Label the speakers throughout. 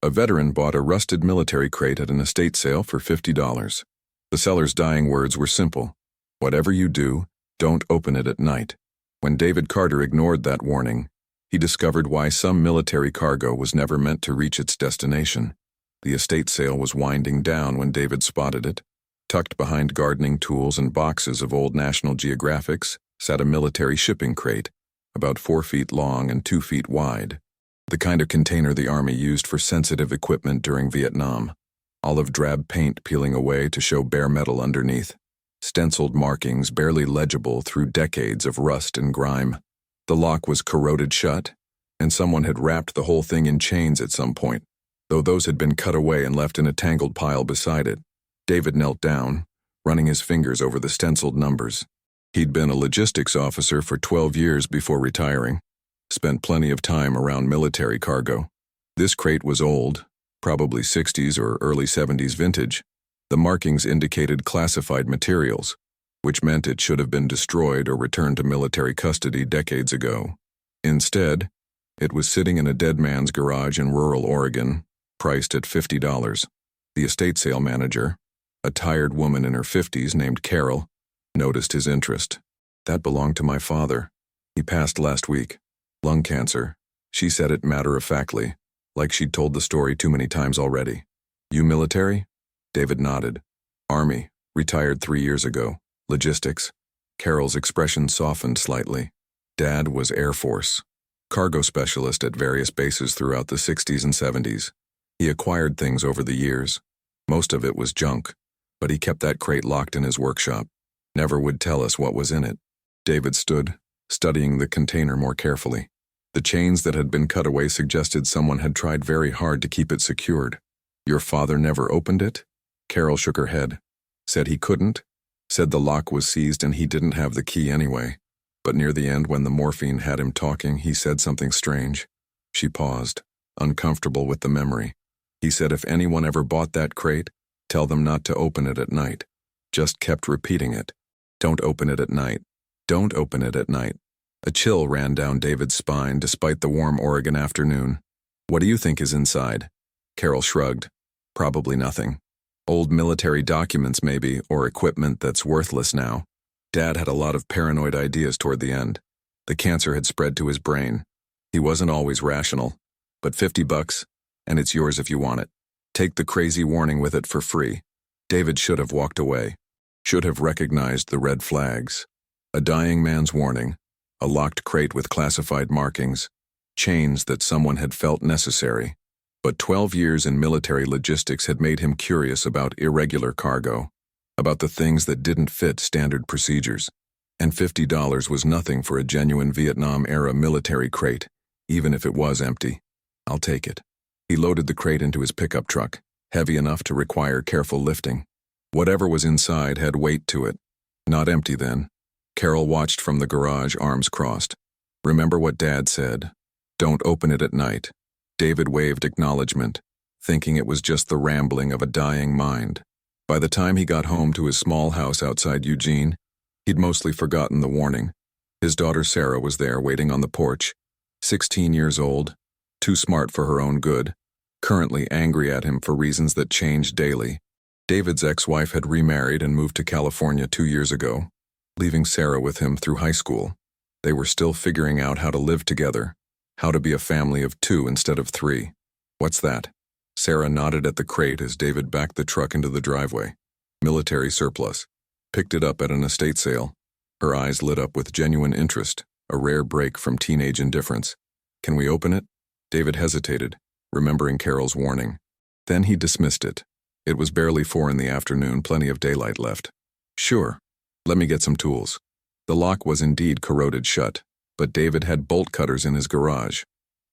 Speaker 1: A veteran bought a rusted military crate at an estate sale for $50. The seller's dying words were simple: "Whatever you do, don't open it at night." When David Carter ignored that warning, he discovered why some military cargo was never meant to reach its destination. The estate sale was winding down when David spotted it. Tucked behind gardening tools and boxes of old National Geographics sat a military shipping crate, about 4 feet long and 2 feet wide. The kind of container the Army used for sensitive equipment during Vietnam. Olive drab paint peeling away to show bare metal underneath. Stenciled markings barely legible through decades of rust and grime. The lock was corroded shut, and someone had wrapped the whole thing in chains at some point, though those had been cut away and left in a tangled pile beside it. David knelt down, running his fingers over the stenciled numbers. He'd been a logistics officer for 12 years before retiring. Spent plenty of time around military cargo. This crate was old, probably 60s or early 70s vintage. The markings indicated classified materials, which meant it should have been destroyed or returned to military custody decades ago. Instead, it was sitting in a dead man's garage in rural Oregon, priced at $50. The estate sale manager, a tired woman in her 50s named Carol, noticed his interest. "That belonged to my father. He passed last week. Lung cancer." She said it matter-of-factly, like she'd told the story too many times already. "You military?" David nodded. "Army, retired 3 years ago. Logistics." Carol's expression softened slightly. Dad was Air Force, cargo specialist at various bases throughout the 60s and 70s. He acquired things over the years. Most of it was junk, but he kept that crate locked in his workshop. Never would tell us what was in it. David stood, studying the container more carefully. The chains that had been cut away suggested someone had tried very hard to keep it secured. "Your father never opened it?" Carol shook her head. "Said he couldn't. Said the lock was seized and he didn't have the key anyway. But near the end, when the morphine had him talking, he said something strange." She paused, uncomfortable with the memory. "He said if anyone ever bought that crate, tell them not to open it at night." Just kept repeating it. "Don't open it at night. Don't open it at night." A chill ran down David's spine despite the warm Oregon afternoon. "What do you think is inside?" Carol shrugged. "Probably nothing. Old military documents maybe, or equipment that's worthless now." Dad had a lot of paranoid ideas toward the end. The cancer had spread to his brain. He wasn't always rational. But $50, and it's yours if you want it. Take the crazy warning with it for free. David should have walked away. Should have recognized the red flags. A dying man's warning. A locked crate with classified markings. Chains that someone had felt necessary. But 12 years in military logistics had made him curious about irregular cargo, about the things that didn't fit standard procedures. And $50 was nothing for a genuine Vietnam-era military crate, even if it was empty. "I'll take it." He loaded the crate into his pickup truck, heavy enough to require careful lifting. Whatever was inside had weight to it. Not empty then. Carol watched from the garage, arms crossed. "Remember what Dad said. Don't open it at night." David waved acknowledgement, thinking it was just the rambling of a dying mind. By the time he got home to his small house outside Eugene, he'd mostly forgotten the warning. His daughter Sarah was there waiting on the porch, 16 years old, too smart for her own good, currently angry at him for reasons that changed daily. David's ex-wife had remarried and moved to California 2 years ago, leaving Sarah with him through high school. They were still figuring out how to live together, how to be a family of 2 instead of 3. "What's that?" Sarah nodded at the crate as David backed the truck into the driveway. "Military surplus." Picked it up at an estate sale. Her eyes lit up with genuine interest, a rare break from teenage indifference. "Can we open it?" David hesitated, remembering Carol's warning. Then he dismissed it. It was barely 4 in the afternoon, plenty of daylight left. "Sure. Let me get some tools." The lock was indeed corroded shut, but David had bolt cutters in his garage.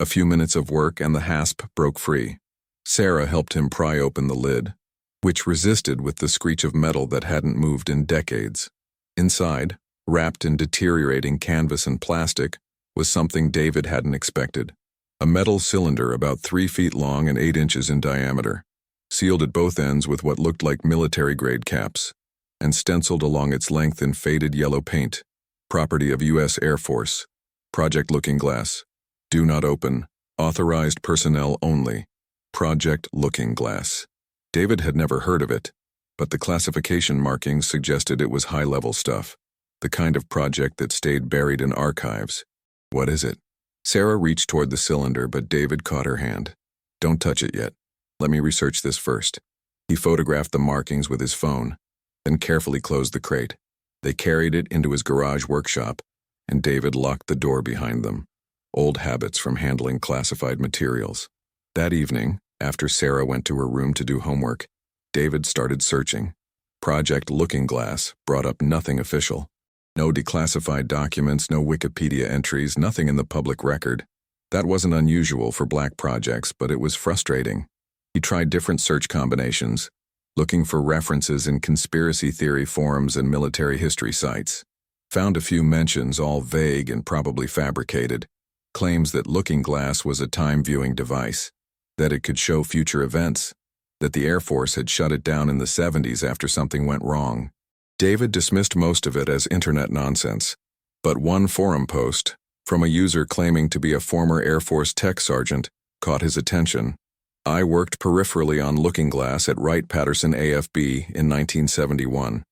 Speaker 1: A few minutes of work and the hasp broke free. Sarah helped him pry open the lid, which resisted with the screech of metal that hadn't moved in decades. Inside, wrapped in deteriorating canvas and plastic, was something David hadn't expected. A metal cylinder about 3 feet long and 8 inches in diameter, sealed at both ends with what looked like military-grade caps, and stenciled along its length in faded yellow paint. "Property of U.S. Air Force. Project Looking Glass. Do not open. Authorized personnel only." Project Looking Glass. David had never heard of it, but the classification markings suggested it was high-level stuff, the kind of project that stayed buried in archives. What is it? Sarah reached toward the cylinder, but David caught her hand. Don't touch it yet. Let me research this first. He photographed the markings with his phone, then carefully closed the crate. They carried it into his garage workshop, and David locked the door behind them. Old habits from handling classified materials. That evening, after Sarah went to her room to do homework, David started searching. Project Looking Glass brought up nothing official. No declassified documents, no Wikipedia entries, nothing in the public record. That wasn't unusual for black projects, but it was frustrating. He tried different search combinations, looking for references in conspiracy theory forums and military history sites. Found a few mentions, all vague and probably fabricated. Claims that Looking Glass was a time-viewing device, that it could show future events, that the Air Force had shut it down in the 70s after something went wrong. David dismissed most of it as internet nonsense, but one forum post, from a user claiming to be a former Air Force tech sergeant, caught his attention. I worked peripherally on Looking Glass at Wright-Patterson AFB in 1971.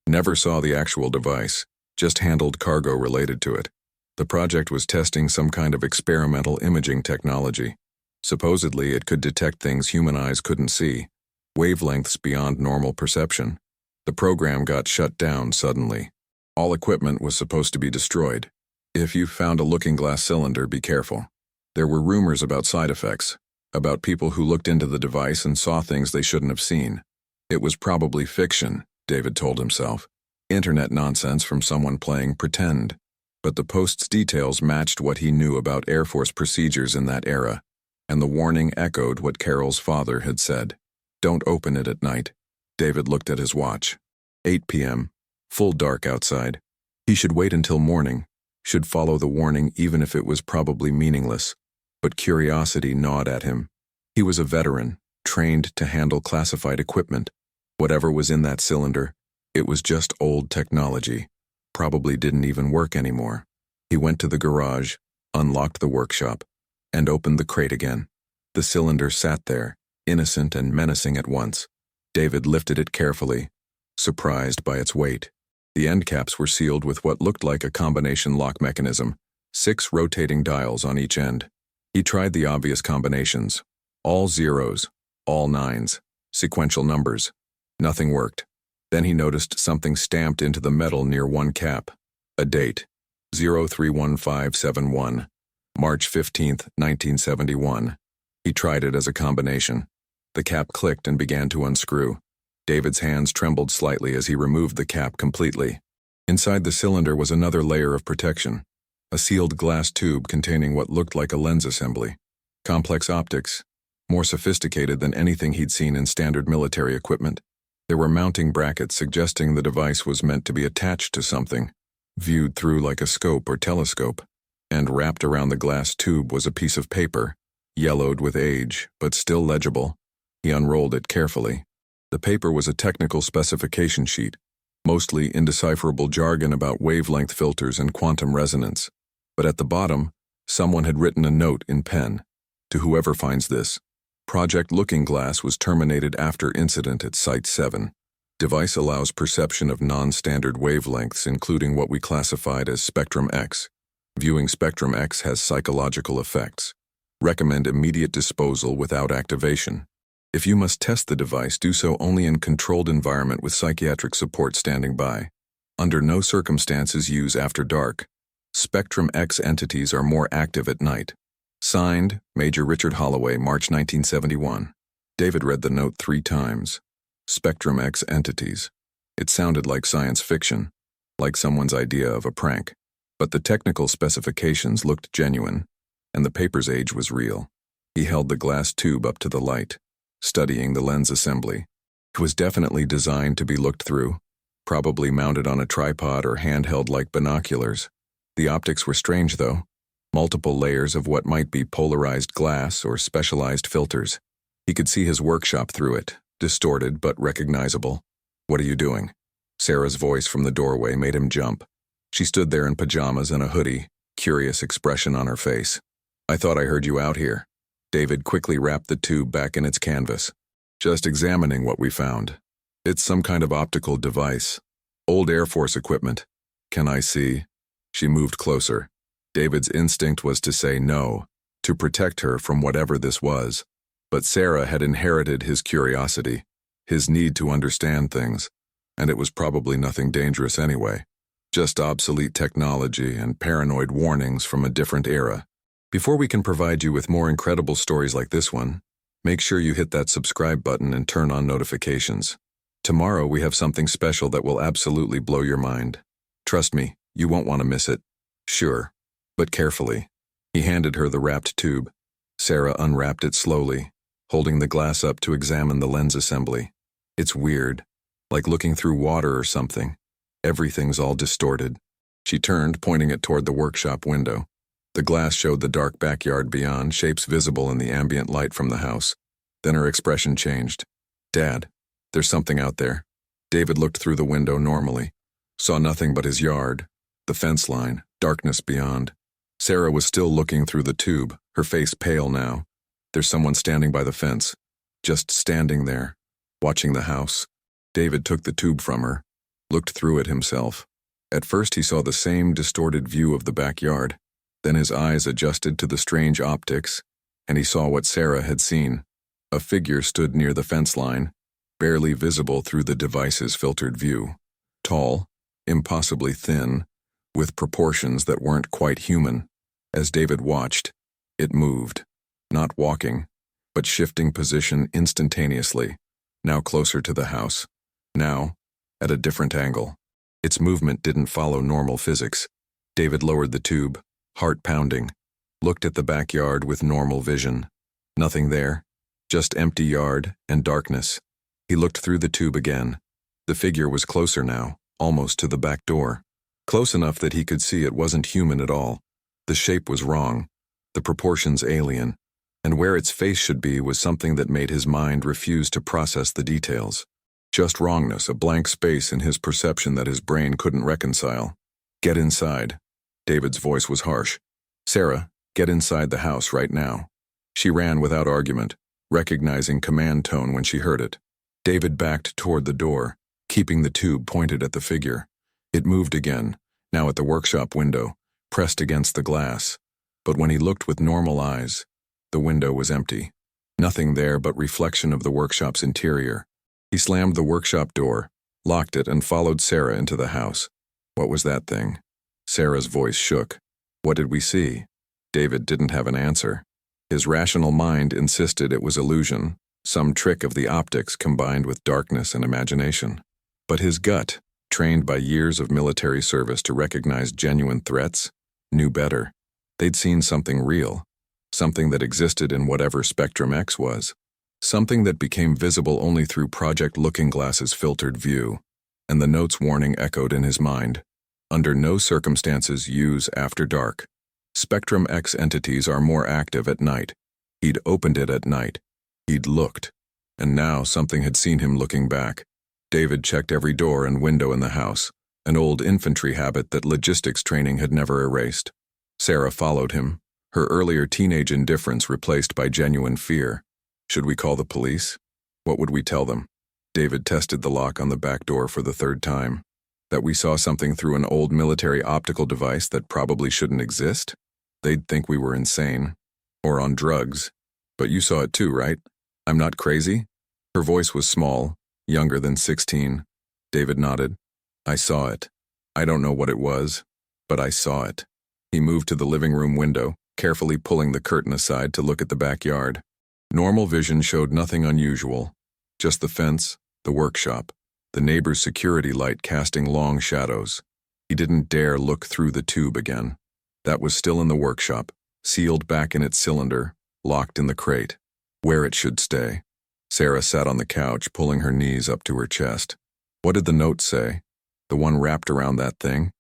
Speaker 1: Never saw the actual device, just handled cargo related to it. The project was testing some kind of experimental imaging technology. Supposedly, it could detect things human eyes couldn't see, wavelengths beyond normal perception. The program got shut down suddenly. All equipment was supposed to be destroyed. If you found a Looking Glass cylinder, be careful. There were rumors about side effects, about people who looked into the device and saw things they shouldn't have seen. It was probably fiction, David told himself. Internet nonsense from someone playing pretend. But the post's details matched what he knew about Air Force procedures in that era, and the warning echoed what Carol's father had said. Don't open it at night. David looked at his watch. 8 p.m. Full dark outside. He should wait until morning, should follow the warning even if it was probably meaningless. But curiosity gnawed at him. He was a veteran, trained to handle classified equipment. Whatever was in that cylinder, it was just old technology. Probably didn't even work anymore. He went to the garage, unlocked the workshop, and opened the crate again. The cylinder sat there, innocent and menacing at once. David lifted it carefully, surprised by its weight. The end caps were sealed with what looked like a combination lock mechanism, 6 rotating dials on each end. He tried the obvious combinations, all zeros, all nines, sequential numbers. Nothing worked. Then he noticed something stamped into the metal near one cap. A date, 031571, March 15th, 1971. He tried it as a combination. The cap clicked and began to unscrew. David's hands trembled slightly as he removed the cap completely. Inside the cylinder was another layer of protection, a sealed glass tube containing what looked like a lens assembly. Complex optics, more sophisticated than anything he'd seen in standard military equipment. There were mounting brackets suggesting the device was meant to be attached to something, viewed through like a scope or telescope. And wrapped around the glass tube was a piece of paper, yellowed with age, but still legible. He unrolled it carefully. The paper was a technical specification sheet, mostly indecipherable jargon about wavelength filters and quantum resonance. But at the bottom, someone had written a note in pen. To whoever finds this, Project Looking Glass was terminated after incident at Site 7. Device allows perception of non-standard wavelengths, including what we classified as Spectrum X. Viewing Spectrum X has psychological effects. Recommend immediate disposal without activation. If you must test the device, do so only in controlled environment with psychiatric support standing by. Under no circumstances use after dark. Spectrum X entities are more active at night. Signed, Major Richard Holloway, March 1971. David read the note 3 times. Spectrum X entities. It sounded like science fiction, like someone's idea of a prank. But the technical specifications looked genuine, and the paper's age was real. He held the glass tube up to the light, studying the lens assembly. It was definitely designed to be looked through, probably mounted on a tripod or handheld like binoculars. The optics were strange, though. Multiple layers of what might be polarized glass or specialized filters. He could see his workshop through it, distorted but recognizable. "What are you doing?" Sarah's voice from the doorway made him jump. She stood there in pajamas and a hoodie, curious expression on her face. "I thought I heard you out here." David quickly wrapped the tube back in its canvas. Just examining what we found. It's some kind of optical device. Old Air Force equipment. Can I see? She moved closer. David's instinct was to say no, to protect her from whatever this was. But Sarah had inherited his curiosity, his need to understand things, and it was probably nothing dangerous anyway. Just obsolete technology and paranoid warnings from a different era. Before we can provide you with more incredible stories like this one, make sure you hit that subscribe button and turn on notifications. Tomorrow we have something special that will absolutely blow your mind. Trust me, you won't want to miss it. Sure, but carefully. He handed her the wrapped tube. Sarah unwrapped it slowly, holding the glass up to examine the lens assembly. It's weird, like looking through water or something. Everything's all distorted. She turned, pointing it toward the workshop window. The glass showed the dark backyard beyond, shapes visible in the ambient light from the house. Then her expression changed. Dad, there's something out there. David looked through the window normally, saw nothing but his yard, the fence line, darkness beyond. Sarah was still looking through the tube, her face pale now. There's someone standing by the fence, just standing there, watching the house. David took the tube from her, looked through it himself. At first he saw the same distorted view of the backyard. Then his eyes adjusted to the strange optics, and he saw what Sarah had seen. A figure stood near the fence line, barely visible through the device's filtered view. Tall, impossibly thin, with proportions that weren't quite human. As David watched, it moved, not walking, but shifting position instantaneously, now closer to the house, now at a different angle. Its movement didn't follow normal physics. David lowered the tube, heart pounding, looked at the backyard with normal vision. Nothing there, just empty yard and darkness. He looked through the tube again. The figure was closer now, almost to the back door. Close enough that he could see it wasn't human at all. The shape was wrong, the proportions alien, and where its face should be was something that made his mind refuse to process the details. Just wrongness, a blank space in his perception that his brain couldn't reconcile. Get inside. David's voice was harsh. Sarah, get inside the house right now. She ran without argument, recognizing command tone when she heard it. David backed toward the door, keeping the tube pointed at the figure. It moved again, now at the workshop window, pressed against the glass. But when he looked with normal eyes, the window was empty. Nothing there but reflection of the workshop's interior. He slammed the workshop door, locked it, and followed Sarah into the house. What was that thing? Sarah's voice shook. What did we see? David didn't have an answer. His rational mind insisted it was illusion, some trick of the optics combined with darkness and imagination. But his gut, trained by years of military service to recognize genuine threats, knew better. They'd seen something real, something that existed in whatever Spectrum X was, something that became visible only through Project Looking Glass's filtered view, and the note's warning echoed in his mind. Under no circumstances use after dark. Spectrum X entities are more active at night. He'd opened it at night. He'd looked. And now something had seen him looking back. David checked every door and window in the house, an old infantry habit that logistics training had never erased. Sarah followed him, her earlier teenage indifference replaced by genuine fear. Should we call the police? What would we tell them? David tested the lock on the back door for the third time. That we saw something through an old military optical device that probably shouldn't exist? They'd think we were insane. Or on drugs. But you saw it too, right? I'm not crazy? Her voice was small, younger than 16. David nodded. I saw it. I don't know what it was, but I saw it. He moved to the living room window, carefully pulling the curtain aside to look at the backyard. Normal vision showed nothing unusual. Just the fence, the workshop, the neighbor's security light casting long shadows. He didn't dare look through the tube again. That was still in the workshop, sealed back in its cylinder, locked in the crate, where it should stay. Sarah sat on the couch, pulling her knees up to her chest. What did the note say? The one wrapped around that thing?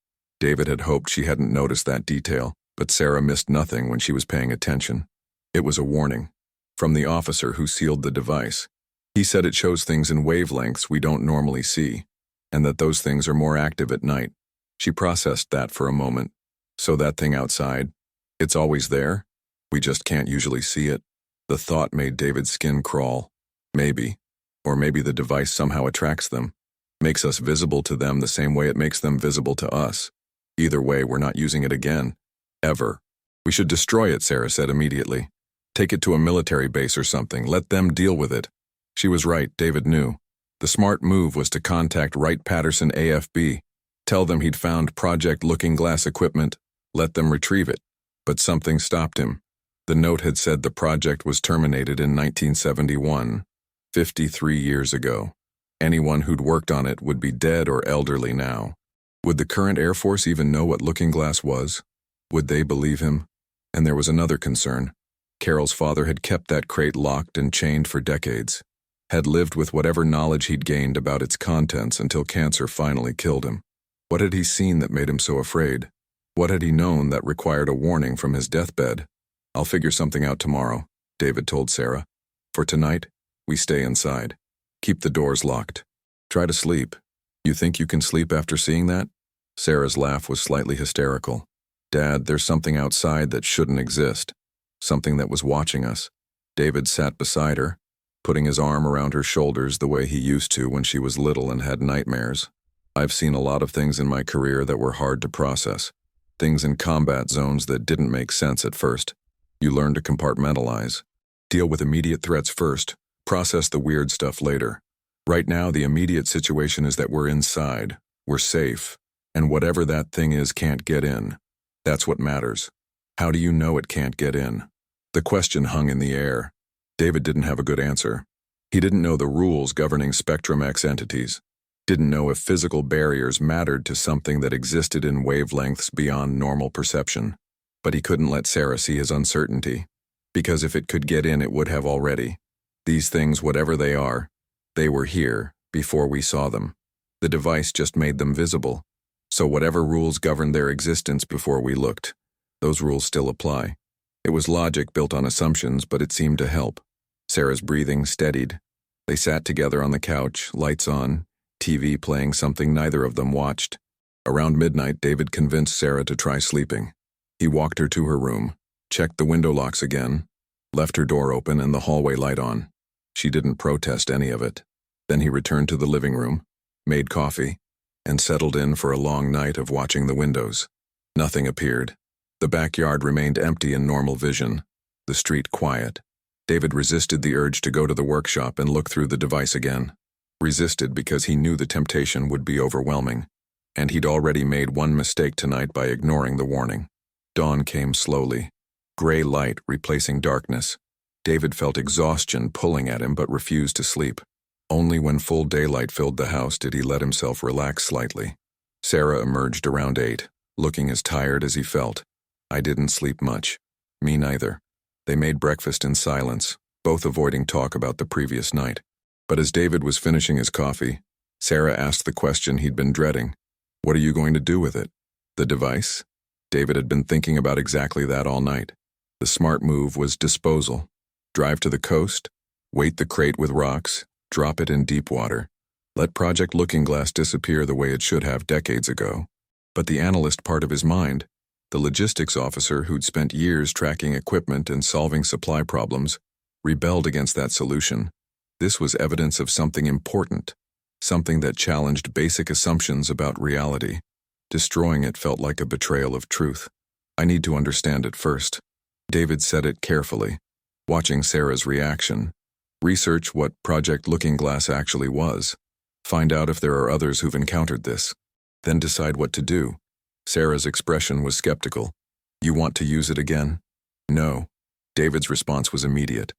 Speaker 1: David had hoped she hadn't noticed that detail, but Sarah missed nothing when she was paying attention. It was a warning. From the officer who sealed the device. He said it shows things in wavelengths we don't normally see, and that those things are more active at night. She processed that for a moment. So that thing outside, it's always there? We just can't usually see it? The thought made David's skin crawl. Maybe. Or maybe the device somehow attracts them, makes us visible to them the same way it makes them visible to us. Either way, we're not using it again. Ever. We should destroy it, Sarah said immediately. Take it to a military base or something. Let them deal with it. She was right, David knew. The smart move was to contact Wright-Patterson AFB, tell them he'd found Project Looking Glass equipment, let them retrieve it. But something stopped him. The note had said the project was terminated in 1971, 53 years ago. Anyone who'd worked on it would be dead or elderly now. Would the current Air Force even know what Looking Glass was? Would they believe him? And there was another concern. Carol's father had kept that crate locked and chained for decades, had lived with whatever knowledge he'd gained about its contents until cancer finally killed him. What had he seen that made him so afraid? What had he known that required a warning from his deathbed? I'll figure something out tomorrow, David told Sarah. For tonight, we stay inside. Keep the doors locked. Try to sleep. You think you can sleep after seeing that? Sarah's laugh was slightly hysterical. Dad, there's something outside that shouldn't exist. Something that was watching us. David sat beside her, putting his arm around her shoulders the way he used to when she was little and had nightmares. I've seen a lot of things in my career that were hard to process. Things in combat zones that didn't make sense at first. You learn to compartmentalize. Deal with immediate threats first. Process the weird stuff later. Right now, the immediate situation is that we're inside. We're safe. And whatever that thing is can't get in. That's what matters. How do you know it can't get in? The question hung in the air. David didn't have a good answer. He didn't know the rules governing Spectrum X entities. Didn't know if physical barriers mattered to something that existed in wavelengths beyond normal perception. But he couldn't let Sarah see his uncertainty. Because if it could get in, it would have already. These things, whatever they are, they were here before we saw them. The device just made them visible. So whatever rules governed their existence before we looked, those rules still apply. It was logic built on assumptions, but it seemed to help. Sarah's breathing steadied. They sat together on the couch, lights on, TV playing something neither of them watched. Around midnight, David convinced Sarah to try sleeping. He walked her to her room, checked the window locks again, left her door open and the hallway light on. She didn't protest any of it. Then he returned to the living room, made coffee, and settled in for a long night of watching the windows. Nothing appeared. The backyard remained empty in normal vision, the street quiet. David resisted the urge to go to the workshop and look through the device again. Resisted because he knew the temptation would be overwhelming, and he'd already made one mistake tonight by ignoring the warning. Dawn came slowly, gray light replacing darkness. David felt exhaustion pulling at him but refused to sleep. Only when full daylight filled the house did he let himself relax slightly. Sarah emerged around 8, looking as tired as he felt. I didn't sleep much. Me neither. They made breakfast in silence, both avoiding talk about the previous night. But as David was finishing his coffee, Sarah asked the question he'd been dreading. What are you going to do with it? The device? David had been thinking about exactly that all night. The smart move was disposal. Drive to the coast, weight the crate with rocks, drop it in deep water. Let Project Looking Glass disappear the way it should have decades ago. But the analyst part of his mind, the logistics officer who'd spent years tracking equipment and solving supply problems, rebelled against that solution. This was evidence of something important, something that challenged basic assumptions about reality. Destroying it felt like a betrayal of truth. I need to understand it first. David said it carefully, watching Sarah's reaction. Research what Project Looking Glass actually was. Find out if there are others who've encountered this. Then decide what to do. Sarah's expression was skeptical. You want to use it again? No. David's response was immediate.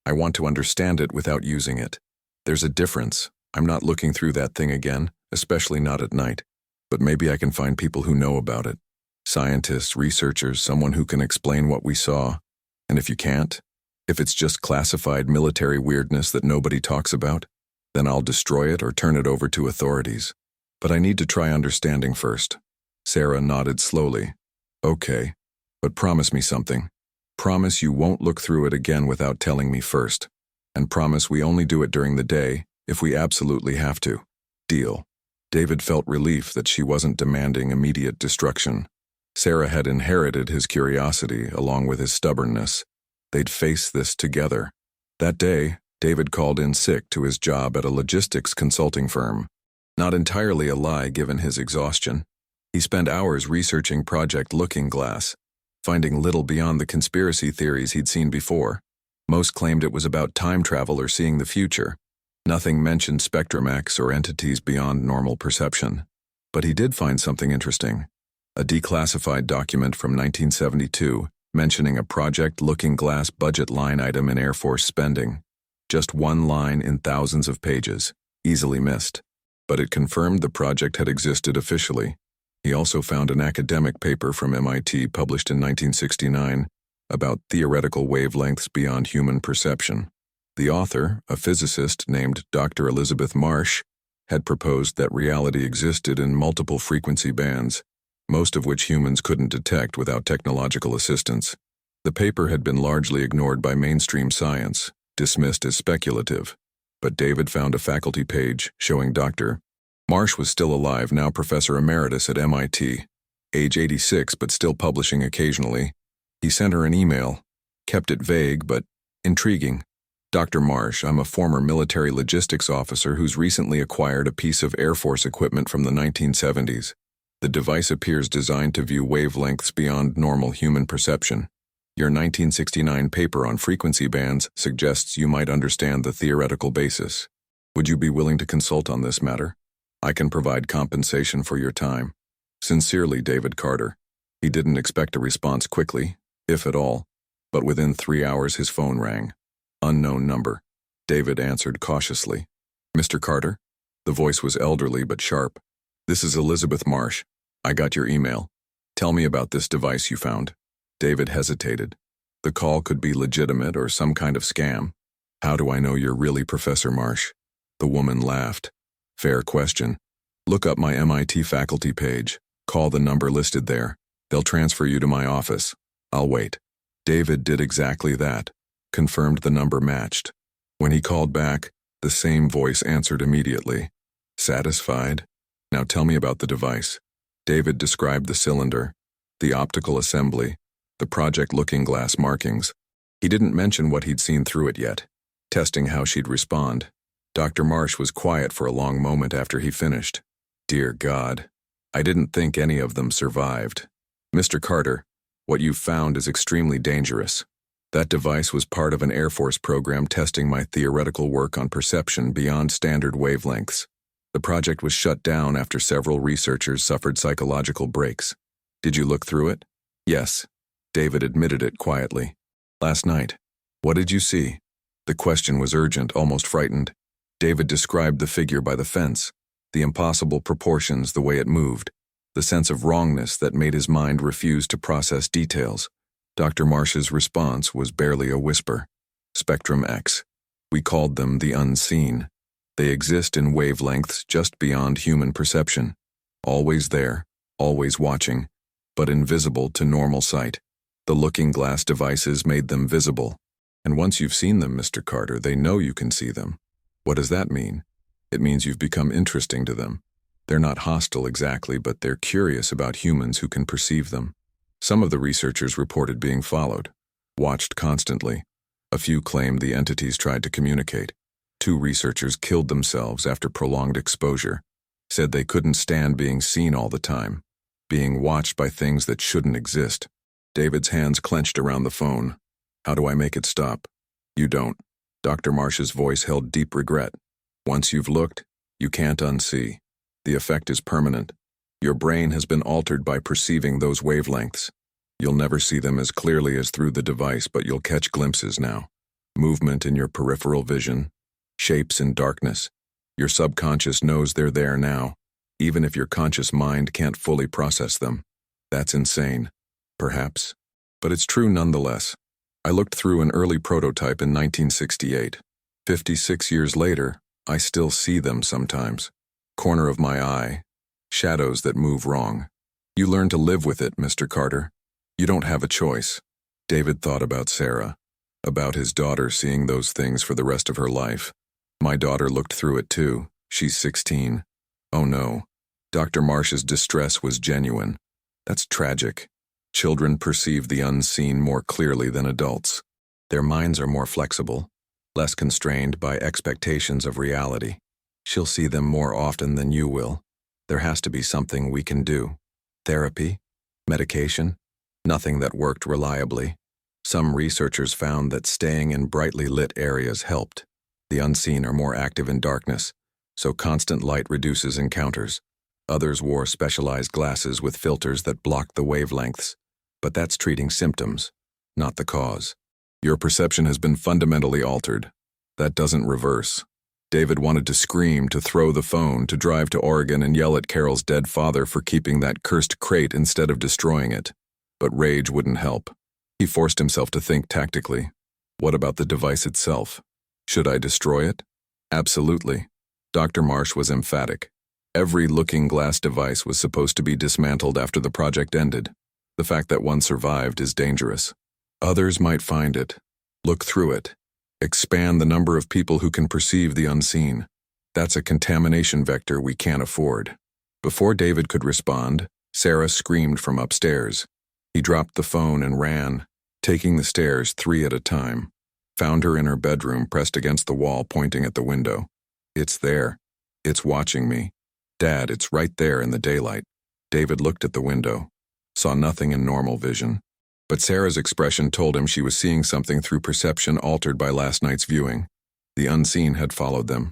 Speaker 1: I want to understand it without using it. There's a difference. I'm not looking through that thing again, especially not at night. But maybe I can find people who know about it. Scientists, researchers, someone who can explain what we saw. And if you can't, if it's just classified military weirdness that nobody talks about, then I'll destroy it or turn it over to authorities. But I need to try understanding first. Sarah nodded slowly. Okay, but promise me something. Promise you won't look through it again without telling me first. And promise we only do it during the day, if we absolutely have to. Deal. David felt relief that she wasn't demanding immediate destruction. Sarah had inherited his curiosity along with his stubbornness. They'd face this together. That day, David called in sick to his job at a logistics consulting firm. Not entirely a lie given his exhaustion. He spent hours researching Project Looking Glass, finding little beyond the conspiracy theories he'd seen before. Most claimed it was about time travel or seeing the future. Nothing mentioned Spectrum X or entities beyond normal perception. But he did find something interesting. A declassified document from 1972 mentioning a Project Looking Glass budget line item in Air Force spending. Just one line in thousands of pages, easily missed. But it confirmed the project had existed officially. He also found an academic paper from MIT published in 1969 about theoretical wavelengths beyond human perception. The author, a physicist named Dr. Elizabeth Marsh, had proposed that reality existed in multiple frequency bands, most of which humans couldn't detect without technological assistance. The paper had been largely ignored by mainstream science, dismissed as speculative, but David found a faculty page showing Dr. Marsh was still alive, now professor emeritus at MIT, age 86 but still publishing occasionally. He sent her an email, kept it vague but intriguing. Dr. Marsh, I'm a former military logistics officer who's recently acquired a piece of Air Force equipment from the 1970s. The device appears designed to view wavelengths beyond normal human perception. Your 1969 paper on frequency bands suggests you might understand the theoretical basis. Would you be willing to consult on this matter? I can provide compensation for your time. Sincerely, David Carter. He didn't expect a response quickly, if at all, but within 3 hours his phone rang. Unknown number. David answered cautiously. Mr. Carter? The voice was elderly but sharp. This is Elizabeth Marsh. I got your email. Tell me about this device you found. David hesitated. The call could be legitimate or some kind of scam. How do I know you're really Professor Marsh? The woman laughed. Fair question. Look up my MIT faculty page. Call the number listed there. They'll transfer you to my office. I'll wait. David did exactly that. Confirmed the number matched. When he called back, the same voice answered immediately. Satisfied? Now tell me about the device. David described the cylinder, the optical assembly, the Project Looking Glass markings. He didn't mention what he'd seen through it yet, testing how she'd respond. Dr. Marsh was quiet for a long moment after he finished. Dear God, I didn't think any of them survived. Mr. Carter, what you've found is extremely dangerous. That device was part of an Air Force program testing my theoretical work on perception beyond standard wavelengths. The project was shut down after several researchers suffered psychological breaks. Did you look through it? Yes. David admitted it quietly. Last night. What did you see? The question was urgent, almost frightened. David described the figure by the fence, the impossible proportions, the way it moved, the sense of wrongness that made his mind refuse to process details. Dr. Marsh's response was barely a whisper. Spectrum X. We called them the unseen. They exist in wavelengths just beyond human perception. Always there, always watching, but invisible to normal sight. The looking glass devices made them visible. And once you've seen them, Mr. Carter, they know you can see them. What does that mean? It means you've become interesting to them. They're not hostile exactly, but they're curious about humans who can perceive them. Some of the researchers reported being followed, watched constantly. A few claimed the entities tried to communicate. 2 researchers killed themselves after prolonged exposure, said they couldn't stand being seen all the time, being watched by things that shouldn't exist. David's hands clenched around the phone. How do I make it stop? You don't. Dr. Marsh's voice held deep regret. Once you've looked, you can't unsee. The effect is permanent. Your brain has been altered by perceiving those wavelengths. You'll never see them as clearly as through the device, but you'll catch glimpses now. Movement in your peripheral vision, shapes in darkness. Your subconscious knows they're there now, even if your conscious mind can't fully process them. That's insane, perhaps, but it's true nonetheless. I looked through an early prototype in 1968. 56 years later, I still see them sometimes. Corner of my eye, shadows that move wrong. You learn to live with it, Mr. Carter. You don't have a choice. David thought about Sarah, about his daughter seeing those things for the rest of her life. My daughter looked through it too. She's 16. Oh no. Dr. Marsh's distress was genuine. That's tragic. Children perceive the unseen more clearly than adults. Their minds are more flexible, less constrained by expectations of reality. She'll see them more often than you will. There has to be something we can do. Therapy? Medication? Nothing that worked reliably. Some researchers found that staying in brightly lit areas helped. The unseen are more active in darkness, so constant light reduces encounters. Others wore specialized glasses with filters that blocked the wavelengths. But that's treating symptoms, not the cause. Your perception has been fundamentally altered. That doesn't reverse. David wanted to scream, to throw the phone, to drive to Oregon and yell at Carol's dead father for keeping that cursed crate instead of destroying it. But rage wouldn't help. He forced himself to think tactically. What about the device itself? Should I destroy it? Absolutely. Dr. Marsh was emphatic. Every looking glass device was supposed to be dismantled after the project ended. The fact that one survived is dangerous. Others might find it. Look through it. Expand the number of people who can perceive the unseen. That's a contamination vector we can't afford. Before David could respond, Sarah screamed from upstairs. He dropped the phone and ran, taking the stairs 3 at a time. Found her in her bedroom, pressed against the wall, pointing at the window. It's there. It's watching me. Dad, it's right there in the daylight. David looked at the window, saw nothing in normal vision. But Sarah's expression told him she was seeing something through perception altered by last night's viewing. The unseen had followed them,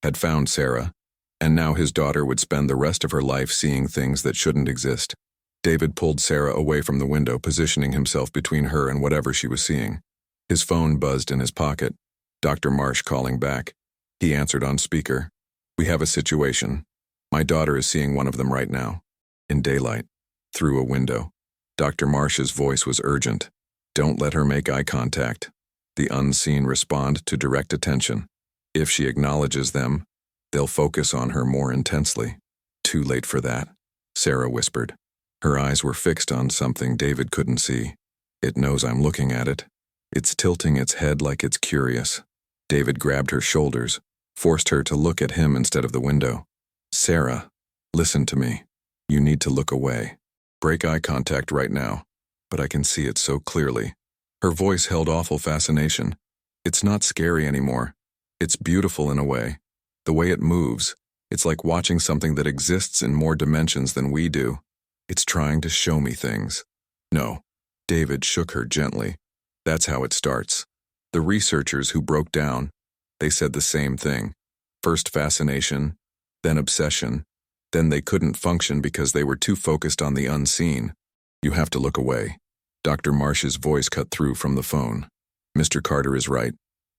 Speaker 1: had found Sarah, and now his daughter would spend the rest of her life seeing things that shouldn't exist. David pulled Sarah away from the window, positioning himself between her and whatever she was seeing. His phone buzzed in his pocket. Dr. Marsh calling back. He answered on speaker. We have a situation. My daughter is seeing one of them right now. In daylight. Through a window. Dr. Marsh's voice was urgent. Don't let her make eye contact. The unseen respond to direct attention. If she acknowledges them, they'll focus on her more intensely. Too late for that, Sarah whispered. Her eyes were fixed on something David couldn't see. It knows I'm looking at it. It's tilting its head like it's curious. David grabbed her shoulders, forced her to look at him instead of the window. Sarah, listen to me. You need to look away. Break eye contact right now. But I can see it so clearly. Her voice held awful fascination. It's not scary anymore. It's beautiful in a way. The way it moves, it's like watching something that exists in more dimensions than we do. It's trying to show me things. No. David shook her gently. That's how it starts. The researchers who broke down, they said the same thing. First fascination, then obsession, then they couldn't function because they were too focused on the unseen. You have to look away. Dr. Marsh's voice cut through from the phone. Mr. Carter is right.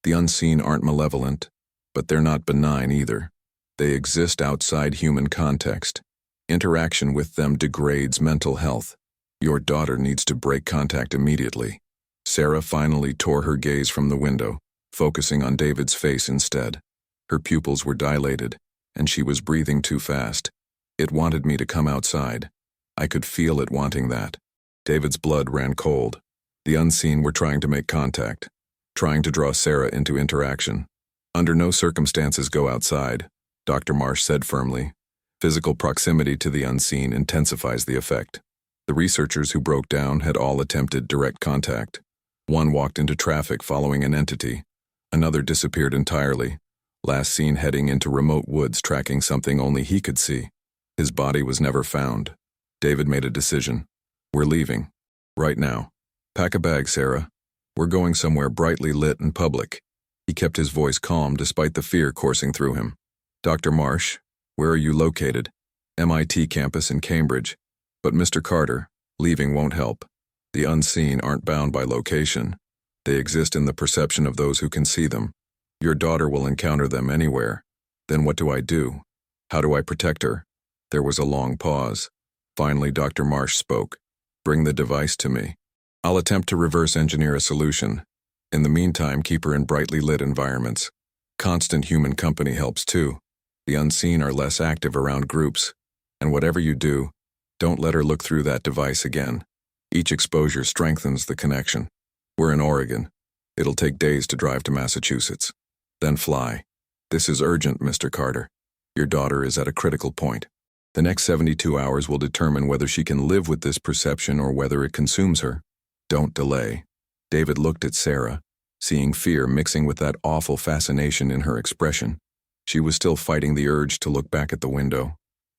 Speaker 1: The unseen aren't malevolent, but they're not benign either. They exist outside human context. Interaction with them degrades mental health. Your daughter needs to break contact immediately. Sarah finally tore her gaze from the window, focusing on David's face instead. Her pupils were dilated, and she was breathing too fast. It wanted me to come outside. I could feel it wanting that. David's blood ran cold. The unseen were trying to make contact, trying to draw Sarah into interaction. Under no circumstances go outside, Dr. Marsh said firmly. Physical proximity to the unseen intensifies the effect. The researchers who broke down had all attempted direct contact. One walked into traffic following an entity. Another disappeared entirely, last seen heading into remote woods tracking something only he could see. His body was never found. David made a decision. We're leaving. Right now. Pack a bag, Sarah. We're going somewhere brightly lit and public. He kept his voice calm despite the fear coursing through him. Dr. Marsh, where are you located? MIT campus in Cambridge. But Mr. Carter, leaving won't help. The unseen aren't bound by location. They exist in the perception of those who can see them. Your daughter will encounter them anywhere. Then what do I do? How do I protect her? There was a long pause. Finally, Dr. Marsh spoke. Bring the device to me. I'll attempt to reverse engineer a solution. In the meantime, keep her in brightly lit environments. Constant human company helps too. The unseen are less active around groups. And whatever you do, don't let her look through that device again. Each exposure strengthens the connection. We're in Oregon. It'll take days to drive to Massachusetts. Then fly. This is urgent, Mr. Carter. Your daughter is at a critical point. The next 72 hours will determine whether she can live with this perception or whether it consumes her. Don't delay. David looked at Sarah, seeing fear mixing with that awful fascination in her expression. She was still fighting the urge to look back at the window.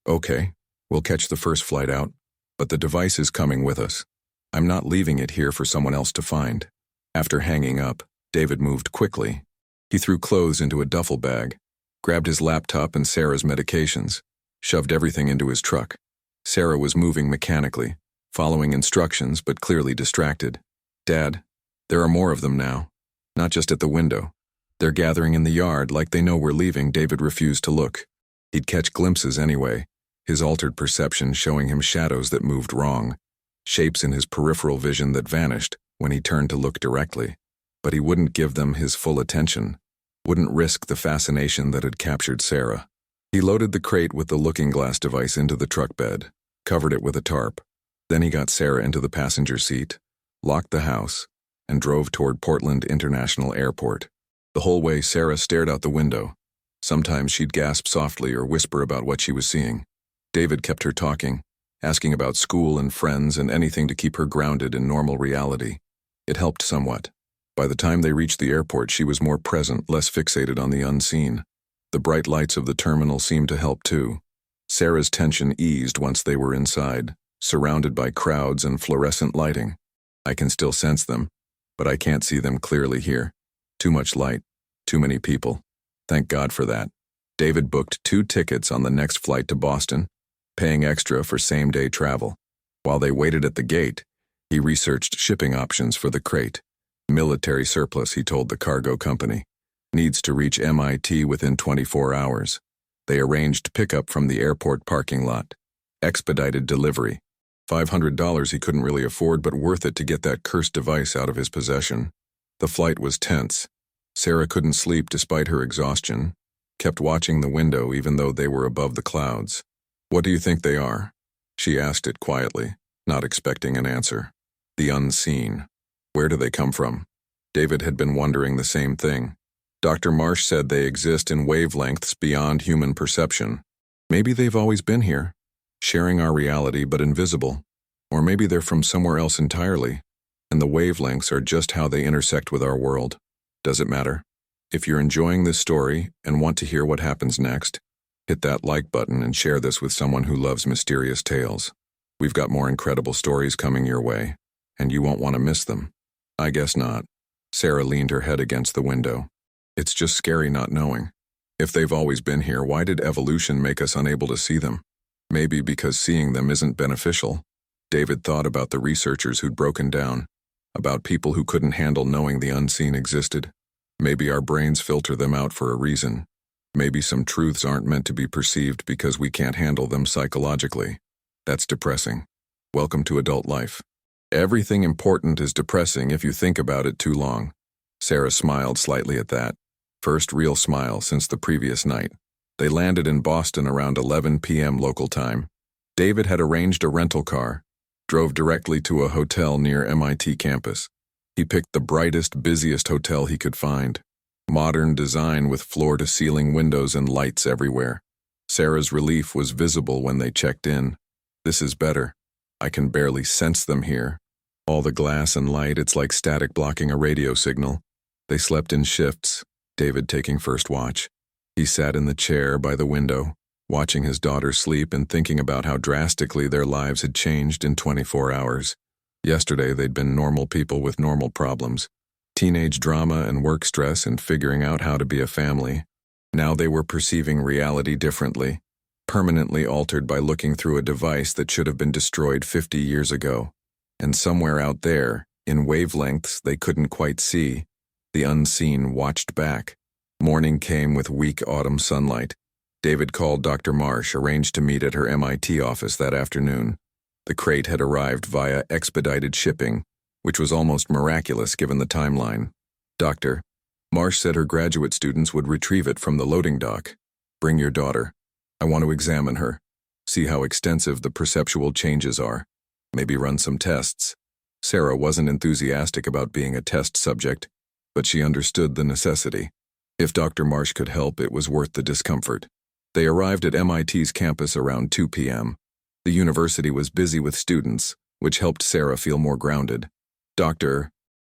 Speaker 1: Okay, we'll catch the first flight out, but the device is coming with us. I'm not leaving it here for someone else to find. After hanging up, David moved quickly. He threw clothes into a duffel bag, grabbed his laptop and Sarah's medications, shoved everything into his truck. Sarah was moving mechanically, following instructions but clearly distracted. Dad, there are more of them now. Not just at the window. They're gathering in the yard like they know we're leaving. David refused to look. He'd catch glimpses anyway, his altered perception showing him shadows that moved wrong, shapes in his peripheral vision that vanished when he turned to look directly. But he wouldn't give them his full attention, wouldn't risk the fascination that had captured Sarah. He loaded the crate with the looking glass device into the truck bed, covered it with a tarp. Then he got Sarah into the passenger seat, locked the house, and drove toward Portland International Airport. The whole way, Sarah stared out the window. Sometimes she'd gasp softly or whisper about what she was seeing. David kept her talking, asking about school and friends and anything to keep her grounded in normal reality. It helped somewhat. By the time they reached the airport, she was more present, less fixated on the unseen. The bright lights of the terminal seemed to help too. Sarah's tension eased once they were inside, surrounded by crowds and fluorescent lighting. I can still sense them, but I can't see them clearly here. Too much light, too many people. Thank God for that. David booked 2 tickets on the next flight to Boston, paying extra for same-day travel. While they waited at the gate, he researched shipping options for the crate. Military surplus, he told the cargo company. Needs to reach MIT within 24 hours. They arranged pickup from the airport parking lot. Expedited delivery. $500 he couldn't really afford, but worth it to get that cursed device out of his possession. The flight was tense. Sarah couldn't sleep despite her exhaustion, kept watching the window even though they were above the clouds. What do you think they are? She asked it quietly, not expecting an answer. The unseen. Where do they come from? David had been wondering the same thing. Dr. Marsh said they exist in wavelengths beyond human perception. Maybe they've always been here, sharing our reality but invisible. Or maybe they're from somewhere else entirely, and the wavelengths are just how they intersect with our world. Does it matter? If you're enjoying this story and want to hear what happens next, hit that like button and share this with someone who loves mysterious tales. We've got more incredible stories coming your way, and you won't want to miss them. I guess not. Sarah leaned her head against the window. It's just scary not knowing. If they've always been here, why did evolution make us unable to see them? Maybe because seeing them isn't beneficial. David thought about the researchers who'd broken down, about people who couldn't handle knowing the unseen existed. Maybe our brains filter them out for a reason. Maybe some truths aren't meant to be perceived because we can't handle them psychologically. That's depressing. Welcome to adult life. Everything important is depressing if you think about it too long. Sarah smiled slightly at that. First real smile since the previous night. They landed in Boston around 11 p.m. local time. David had arranged a rental car, drove directly to a hotel near MIT campus. He picked the brightest, busiest hotel he could find. Modern design with floor-to-ceiling windows and lights everywhere. Sarah's relief was visible when they checked in. This is better. I can barely sense them here. All the glass and light, it's like static blocking a radio signal. They slept in shifts, David taking first watch. He sat in the chair by the window, watching his daughter sleep and thinking about how drastically their lives had changed in 24 hours. Yesterday, they'd been normal people with normal problems. Teenage drama and work stress and figuring out how to be a family. Now they were perceiving reality differently, permanently altered by looking through a device that should have been destroyed 50 years ago. And somewhere out there, in wavelengths they couldn't quite see, the unseen watched back. Morning came with weak autumn sunlight. David called Dr. Marsh, arranged to meet at her MIT office that afternoon. The crate had arrived via expedited shipping, which was almost miraculous given the timeline. Dr. Marsh said her graduate students would retrieve it from the loading dock. Bring your daughter. I want to examine her, see how extensive the perceptual changes are. Maybe run some tests. Sarah wasn't enthusiastic about being a test subject, but she understood the necessity. If Dr. Marsh could help, it was worth the discomfort. They arrived at MIT's campus around 2 p.m. The university was busy with students, which helped Sarah feel more grounded. Dr.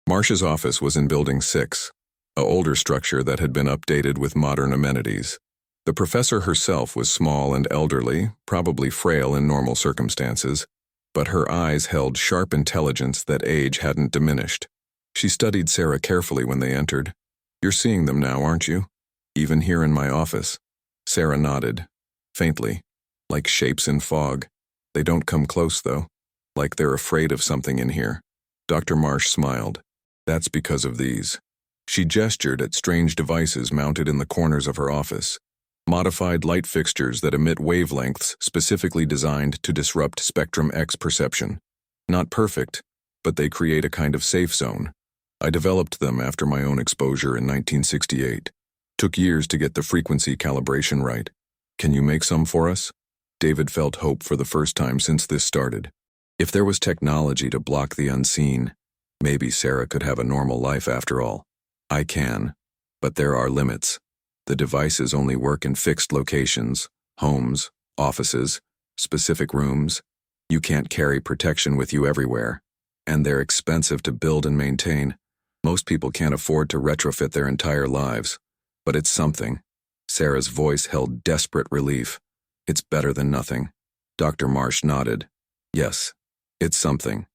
Speaker 1: Marsh's office was in Building 6, an older structure that had been updated with modern amenities. The professor herself was small and elderly, probably frail in normal circumstances, but her eyes held sharp intelligence that age hadn't diminished. She studied Sarah carefully when they entered. "You're seeing them now, aren't you? Even here in my office." Sarah nodded, faintly, like shapes in fog. "They don't come close, though, like they're afraid of something in here." Dr. Marsh smiled. "That's because of these." She gestured at strange devices mounted in the corners of her office. Modified light fixtures that emit wavelengths specifically designed to disrupt spectrum X perception. Not perfect, but they create a kind of safe zone. I developed them after my own exposure in 1968. Took years to get the frequency calibration right. "Can you make some for us?" David felt hope for the first time since this started. If there was technology to block the unseen, maybe Sarah could have a normal life after all. "I can, but there are limits. The devices only work in fixed locations, homes, offices, specific rooms. You can't carry protection with you everywhere. And they're expensive to build and maintain. Most people can't afford to retrofit their entire lives. But it's something." Sarah's voice held desperate relief. "It's better than nothing." Dr. Marsh nodded. "Yes, it's something.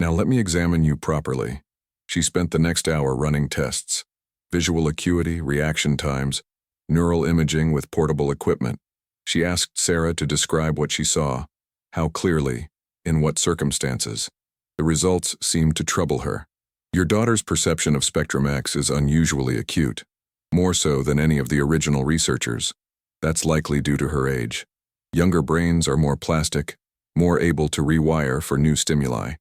Speaker 1: Now let me examine you properly." She spent the next hour running tests. Visual acuity, reaction times, neural imaging with portable equipment. She asked Sarah to describe what she saw, how clearly, in what circumstances. The results seemed to trouble her. "Your daughter's perception of Spectrum X is unusually acute, more so than any of the original researchers. That's likely due to her age. Younger brains are more plastic, more able to rewire for new stimuli.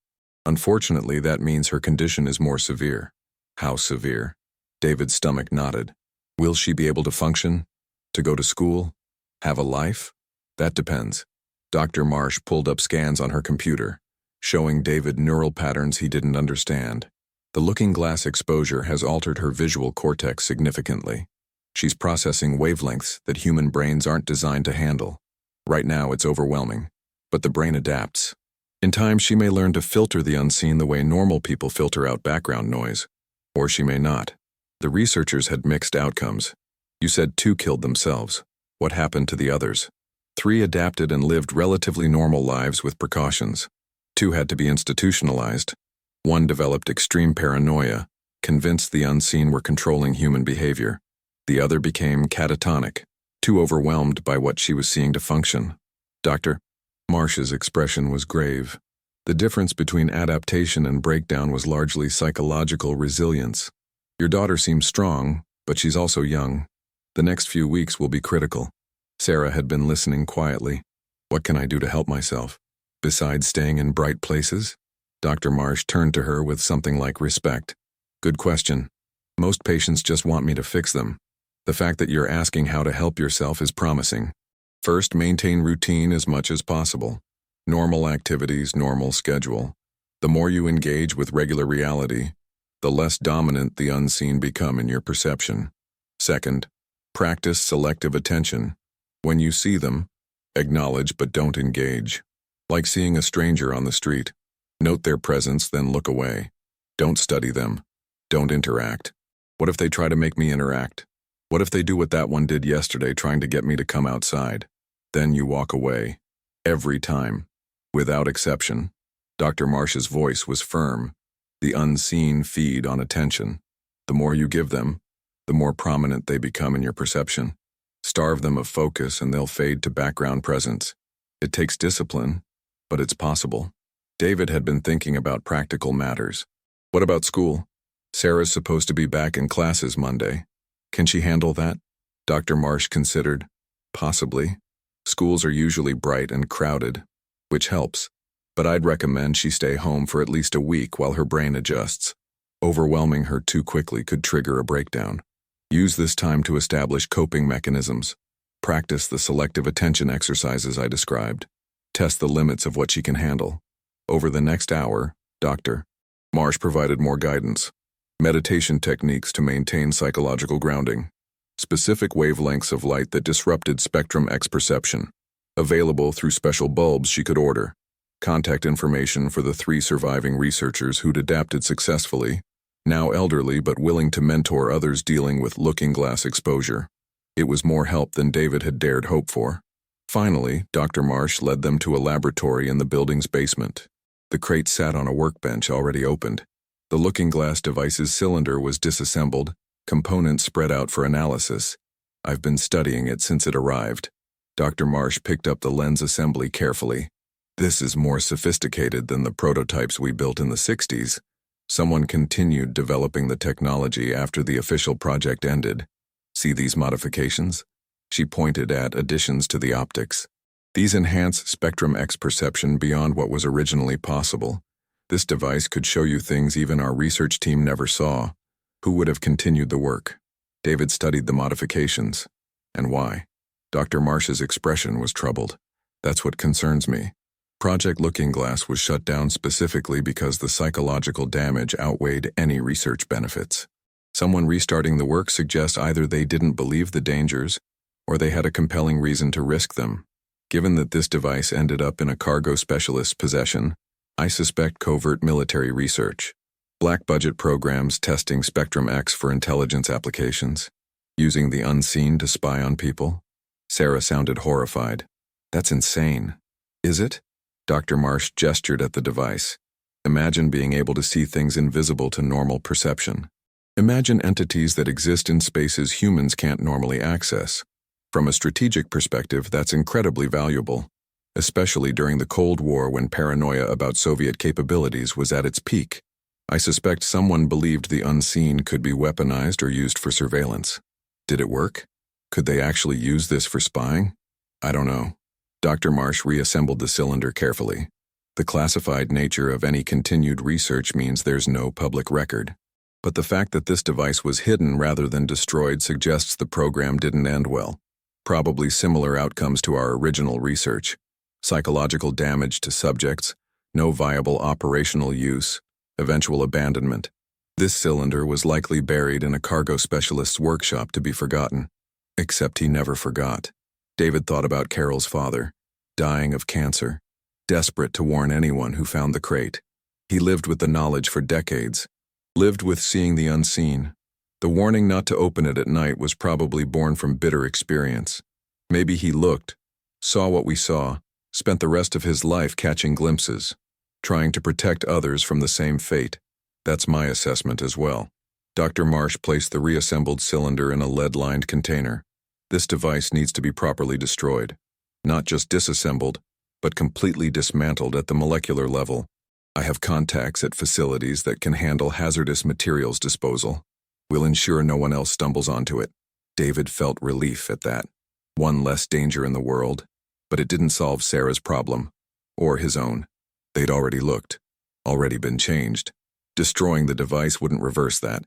Speaker 1: Unfortunately, that means her condition is more severe." "How severe?" David's stomach nodded. "Will she be able to function? To go to school? Have a life?" "That depends." Dr. Marsh pulled up scans on her computer, showing David neural patterns he didn't understand. The looking glass exposure has altered her visual cortex significantly. She's processing wavelengths that human brains aren't designed to handle. Right now, it's overwhelming, but the brain adapts. In time, she may learn to filter the unseen the way normal people filter out background noise. Or she may not. The researchers had mixed outcomes. You said 2 killed themselves. What happened to the others? 3 adapted and lived relatively normal lives with precautions. 2 had to be institutionalized. 1 developed extreme paranoia, convinced the unseen were controlling human behavior. The other became catatonic, too overwhelmed by what she was seeing to function. Dr. Marsh's expression was grave. The difference between adaptation and breakdown was largely psychological resilience. "Your daughter seems strong, but she's also young. The next few weeks will be critical." Sarah had been listening quietly. "What can I do to help myself? Besides staying in bright places?" Dr. Marsh turned to her with something like respect. "Good question. Most patients just want me to fix them. The fact that you're asking how to help yourself is promising. First, maintain routine as much as possible. Normal activities, normal schedule. The more you engage with regular reality, the less dominant the unseen become in your perception. Second, practice selective attention. When you see them, acknowledge but don't engage. Like seeing a stranger on the street. Note their presence, then look away. Don't study them. Don't interact. What if they try to make me interact? What if they do what that one did yesterday, trying to get me to come outside? Then you walk away. Every time. Without exception." Dr. Marsh's voice was firm. "The unseen feed on attention. The more you give them, the more prominent they become in your perception. Starve them of focus and they'll fade to background presence. It takes discipline, but it's possible." David had been thinking about practical matters. "What about school? Sarah's supposed to be back in classes Monday. Can she handle that?" Dr. Marsh considered. "Possibly. Schools are usually bright and crowded, which helps. But I'd recommend she stay home for at least a week while her brain adjusts. Overwhelming her too quickly could trigger a breakdown. Use this time to establish coping mechanisms. Practice the selective attention exercises I described. Test the limits of what she can handle. Over the next hour, Dr. Marsh provided more guidance. Meditation techniques to maintain psychological grounding. Specific wavelengths of light that disrupted Spectrum X perception. Available through special bulbs she could order. Contact information for the 3 surviving researchers who'd adapted successfully. now elderly but willing to mentor others dealing with looking-glass exposure. It was more help than David had dared hope for. Finally, Dr. Marsh led them to a laboratory in the building's basement. The crate sat on a workbench already opened. The looking-glass device's cylinder was disassembled, components spread out for analysis. I've been studying it since it arrived. Dr. Marsh picked up the lens assembly carefully. This is more sophisticated than the prototypes we built in the 60s. Someone continued developing the technology after the official project ended. See these modifications? She pointed at additions to the optics. These enhance Spectrum X perception beyond what was originally possible. This device could show you things even our research team never saw. Who would have continued the work? David studied the modifications. And why? Dr. Marsh's expression was troubled. That's what concerns me. Project Looking Glass was shut down specifically because the psychological damage outweighed any research benefits. Someone restarting the work suggests either they didn't believe the dangers or they had a compelling reason to risk them. Given that this device ended up in a cargo specialist's possession, I suspect covert military research. Black budget programs testing Spectrum X for intelligence applications, using the unseen to spy on people. Sarah sounded horrified. That's insane. Is it? Dr. Marsh gestured at the device. Imagine being able to see things invisible to normal perception. Imagine entities that exist in spaces humans can't normally access. From a strategic perspective, that's incredibly valuable, especially during the Cold War when paranoia about Soviet capabilities was at its peak. I suspect someone believed the unseen could be weaponized or used for surveillance. Did it work? Could they actually use this for spying? I don't know. Dr. Marsh reassembled the cylinder carefully. The classified nature of any continued research means there's no public record. But the fact that this device was hidden rather than destroyed suggests the program didn't end well. Probably similar outcomes to our original research. Psychological damage to subjects, no viable operational use, eventual abandonment. This cylinder was likely buried in a cargo specialist's workshop to be forgotten. Except he never forgot. David thought about Carol's father, dying of cancer, desperate to warn anyone who found the crate. He lived with the knowledge for decades, lived with seeing the unseen. The warning not to open it at night was probably born from bitter experience. Maybe he looked, saw what we saw, spent the rest of his life catching glimpses, trying to protect others from the same fate. That's my assessment as well. Dr. Marsh placed the reassembled cylinder in a lead-lined container. This device needs to be properly destroyed. Not just disassembled, but completely dismantled at the molecular level. I have contacts at facilities that can handle hazardous materials disposal. We'll ensure no one else stumbles onto it. David felt relief at that. One less danger in the world. But it didn't solve Sarah's problem. Or his own. They'd already looked. Already been changed. Destroying the device wouldn't reverse that.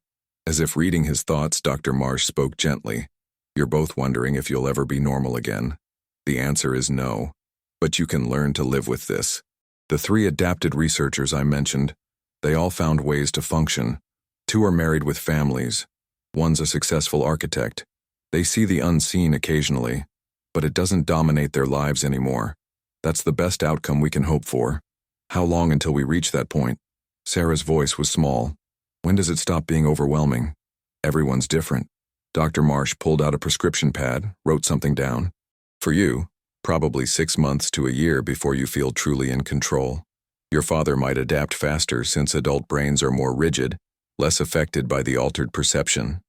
Speaker 1: As if reading his thoughts, Dr. Marsh spoke gently. You're both wondering if you'll ever be normal again. The answer is no. But you can learn to live with this. The 3 adapted researchers I mentioned, they all found ways to function. 2 are married with families. One's a successful architect. They see the unseen occasionally, but it doesn't dominate their lives anymore. That's the best outcome we can hope for. How long until we reach that point? Sarah's voice was small. When does it stop being overwhelming? Everyone's different. Dr. Marsh pulled out a prescription pad, wrote something down. For you, probably 6 months to a year before you feel truly in control. Your father might adapt faster since adult brains are more rigid, less affected by the altered perception.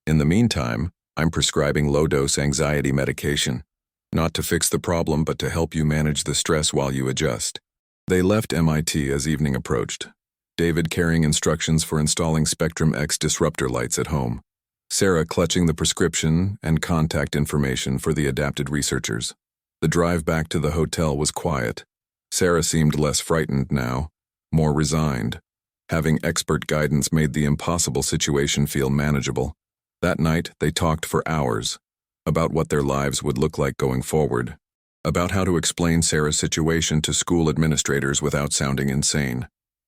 Speaker 1: In the meantime, I'm prescribing low-dose anxiety medication, not to fix the problem but to help you manage the stress while you adjust. They left MIT as evening approached, David carrying instructions for installing Spectrum X disruptor lights at home, Sarah clutching the prescription and contact information for the adapted researchers. The drive back to the hotel was quiet. Sarah seemed less frightened now, more resigned. Having expert guidance made the impossible situation feel manageable. That night, they talked for hours about what their lives would look like going forward, about how to explain Sarah's situation to school administrators without sounding insane,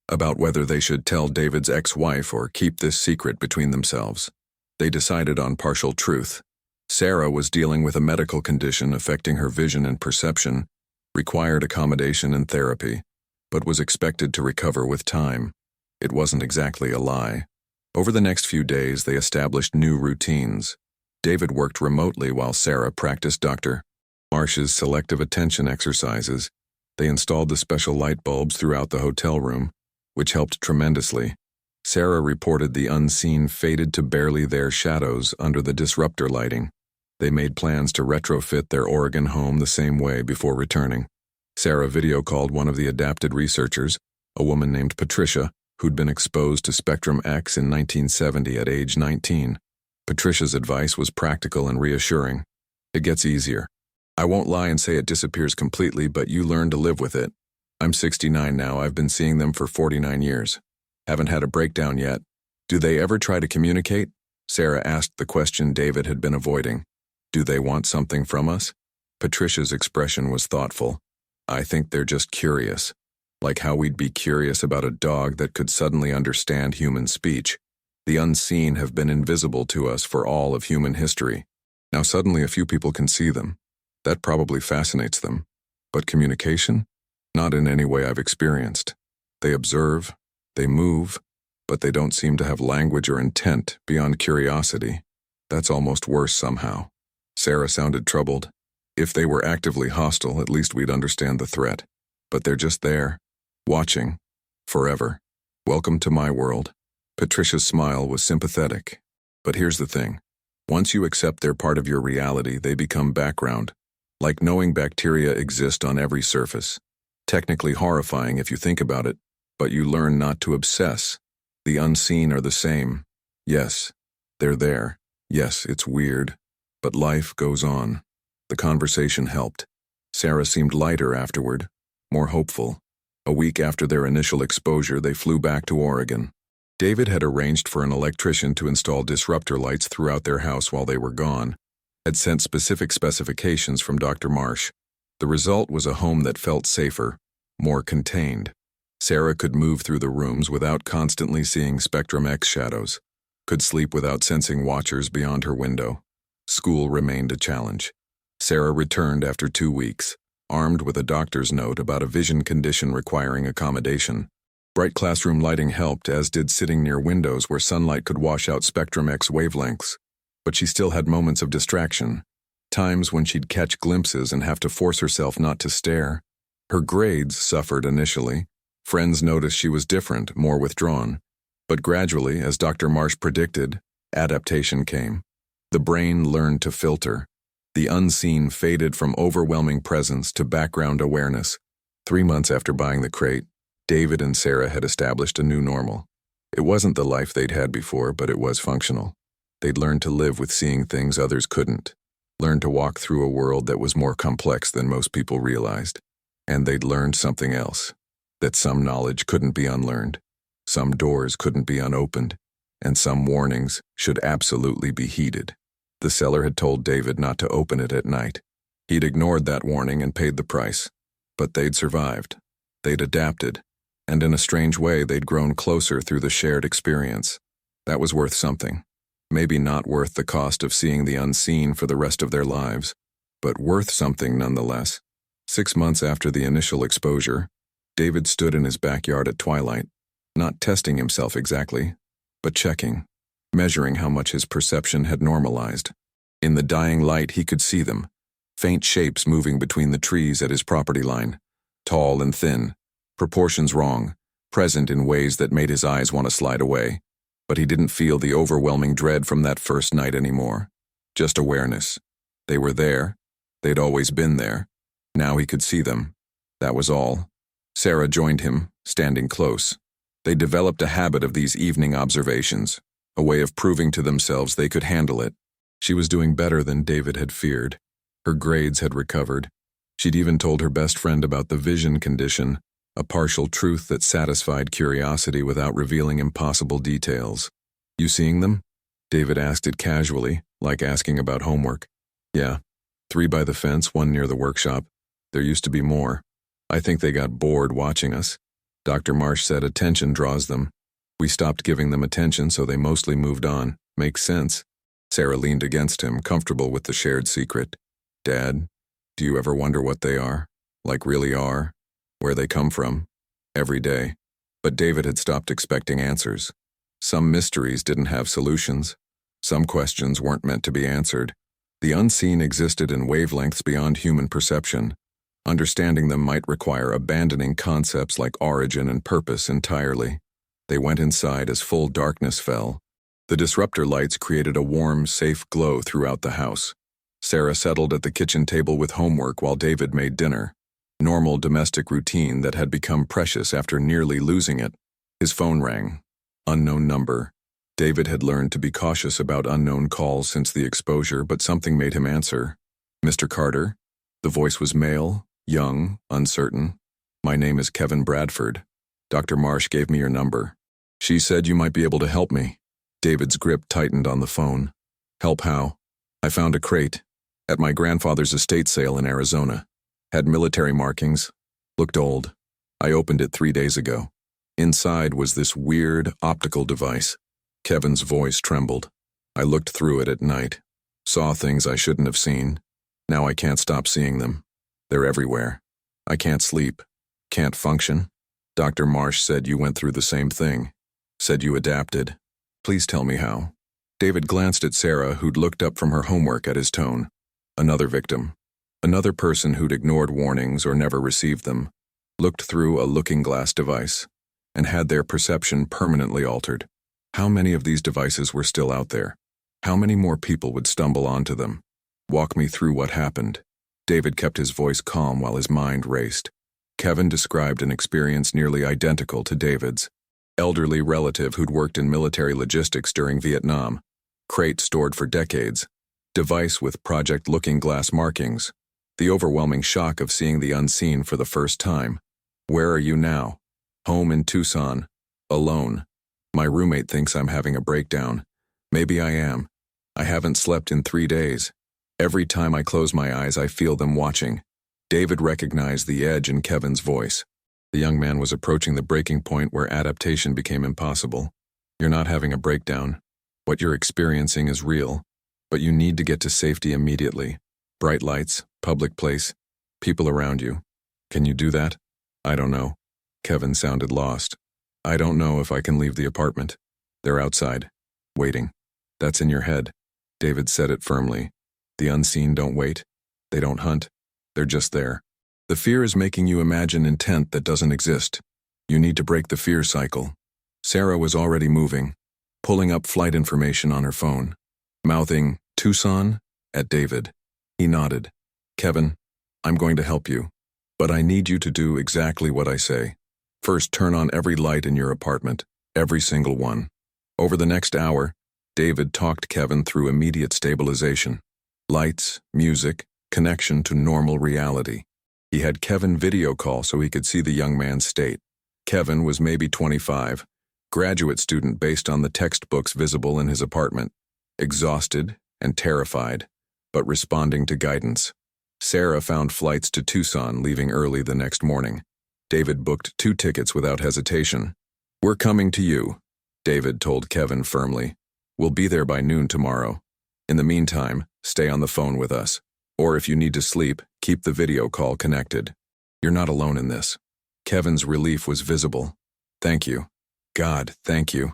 Speaker 1: about whether they should tell David's ex-wife or keep this secret between themselves. They decided on partial truth. Sarah was dealing with a medical condition affecting her vision and perception, required accommodation and therapy, but was expected to recover with time. It wasn't exactly a lie. Over the next few days, they established new routines. David worked remotely while Sarah practiced Dr. Marsh's selective attention exercises. They installed the special light bulbs throughout the hotel room, which helped tremendously. Sarah reported the unseen faded to barely there shadows under the disruptor lighting. They made plans to retrofit their Oregon home the same way before returning. Sarah video called one of the adapted researchers, a woman named Patricia, who'd been exposed to Spectrum X in 1970 at age 19. Patricia's advice was practical and reassuring. It gets easier. I won't lie and say it disappears completely, but you learn to live with it. I'm 69 now. I've been seeing them for 49 years. Haven't had a breakdown yet. Do they ever try to communicate? Sarah asked the question David had been avoiding. Do they want something from us? Patricia's expression was thoughtful. I think they're just curious. Like how we'd be curious about a dog that could suddenly understand human speech. The unseen have been invisible to us for all of human history. Now suddenly a few people can see them. That probably fascinates them. But communication? Not in any way I've experienced. They observe, they move, but they don't seem to have language or intent beyond curiosity. That's almost worse somehow. Sarah sounded troubled. If they were actively hostile, at least we'd understand the threat. But they're just there, watching, forever. Welcome to my world. Patricia's smile was sympathetic. But here's the thing. Once you accept they're part of your reality, they become background. Like knowing bacteria exist on every surface. Technically horrifying if you think about it, but you learn not to obsess. The unseen are the same. Yes, they're there. Yes, it's weird. But life goes on. The conversation helped. Sarah seemed lighter afterward, more hopeful. A week after their initial exposure, they flew back to Oregon. David had arranged for an electrician to install disruptor lights throughout their house while they were gone, had sent specific specifications from Dr. Marsh. The result was a home that felt safer, more contained. Sarah could move through the rooms without constantly seeing Spectrum X shadows, could sleep without sensing watchers beyond her window. School remained a challenge. Sarah returned after 2 weeks, armed with a doctor's note about a vision condition requiring accommodation. Bright classroom lighting helped, as did sitting near windows where sunlight could wash out Spectrum X wavelengths. But she still had moments of distraction, times when she'd catch glimpses and have to force herself not to stare. Her grades suffered initially. Friends noticed she was different, more withdrawn. But gradually, as Dr. Marsh predicted, adaptation came. The brain learned to filter. The unseen faded from overwhelming presence to background awareness. 3 months after buying the crate, David and Sarah had established a new normal. It wasn't the life they'd had before, but it was functional. They'd learned to live with seeing things others couldn't, learned to walk through a world that was more complex than most people realized. And they'd learned something else, that some knowledge couldn't be unlearned, some doors couldn't be unopened, and some warnings should absolutely be heeded. The seller had told David not to open it at night. He'd ignored that warning and paid the price. But they'd survived. They'd adapted. And in a strange way, they'd grown closer through the shared experience. That was worth something. Maybe not worth the cost of seeing the unseen for the rest of their lives, but worth something nonetheless. 6 months after the initial exposure, David stood in his backyard at twilight, not testing himself exactly, but checking, measuring how much his perception had normalized. In the dying light, he could see them, faint shapes moving between the trees at his property line, tall and thin, proportions wrong, present in ways that made his eyes want to slide away. But he didn't feel the overwhelming dread from that first night anymore. Just awareness. They were there. They'd always been there. Now he could see them. That was all. Sarah joined him, standing close. They developed a habit of these evening observations, a way of proving to themselves they could handle it. She was doing better than David had feared. Her grades had recovered. She'd even told her best friend about the vision condition, a partial truth that satisfied curiosity without revealing impossible details. You seeing them? David asked it casually, like asking about homework. Yeah. 3 by the fence, 1 near the workshop. There used to be more. I think they got bored watching us. Dr. Marsh said attention draws them. We stopped giving them attention, so they mostly moved on. Makes sense. Sarah leaned against him, comfortable with the shared secret. Dad, do you ever wonder what they are? Like really are? Where they come from? Every day. But David had stopped expecting answers. Some mysteries didn't have solutions. Some questions weren't meant to be answered. The unseen existed in wavelengths beyond human perception. Understanding them might require abandoning concepts like origin and purpose entirely. They went inside as full darkness fell. The disruptor lights created a warm, safe glow throughout the house. Sarah settled at the kitchen table with homework while David made dinner. Normal domestic routine that had become precious after nearly losing it. His phone rang. Unknown number. David had learned to be cautious about unknown calls since the exposure, but something made him answer. "Mr. Carter?" The voice was male, young, uncertain. "My name is Kevin Bradford. Dr. Marsh gave me your number. She said you might be able to help me." David's grip tightened on the phone. "Help how?" "I found a crate at my grandfather's estate sale in Arizona. Had military markings. Looked old. I opened it 3 days ago. Inside was this weird optical device." Kevin's voice trembled. "I looked through it at night. Saw things I shouldn't have seen. Now I can't stop seeing them. They're everywhere. I can't sleep. Can't function. Dr. Marsh said you went through the same thing. Said you adapted. Please tell me how." David glanced at Sarah, who'd looked up from her homework at his tone. Another victim. Another person who'd ignored warnings or never received them. Looked through a looking glass device and had their perception permanently altered. How many of these devices were still out there? How many more people would stumble onto them? "Walk me through what happened." David kept his voice calm while his mind raced. Kevin described an experience nearly identical to David's. Elderly relative who'd worked in military logistics during Vietnam. Crate stored for decades. Device with Project Looking Glass markings. The overwhelming shock of seeing the unseen for the first time. "Where are you now?" "Home in Tucson. Alone. My roommate thinks I'm having a breakdown. Maybe I am. I haven't slept in 3 days. Every time I close my eyes, I feel them watching." David recognized the edge in Kevin's voice. The young man was approaching the breaking point where adaptation became impossible. "You're not having a breakdown. What you're experiencing is real. But you need to get to safety immediately. Bright lights, public place, people around you. Can you do that?" "I don't know." Kevin sounded lost. "I don't know if I can leave the apartment. They're outside, waiting." "That's in your head." David said it firmly. "The unseen don't wait. They don't hunt. They're just there. The fear is making you imagine intent that doesn't exist. You need to break the fear cycle." Sarah was already moving, pulling up flight information on her phone, mouthing, "Tucson?" at David. He nodded. "Kevin, I'm going to help you. But I need you to do exactly what I say. First, turn on every light in your apartment, every single one." Over the next hour, David talked Kevin through immediate stabilization. Lights, music, connection to normal reality. He had Kevin video call so he could see the young man's state. Kevin was maybe 25, graduate student based on the textbooks visible in his apartment, exhausted and terrified, but responding to guidance. Sarah found flights to Tucson, leaving early the next morning. David booked 2 tickets without hesitation. "We're coming to you," David told Kevin firmly. "We'll be there by noon tomorrow. In the meantime, stay on the phone with us. Or if you need to sleep, keep the video call connected. You're not alone in this." Kevin's relief was visible. "Thank you. God, thank you.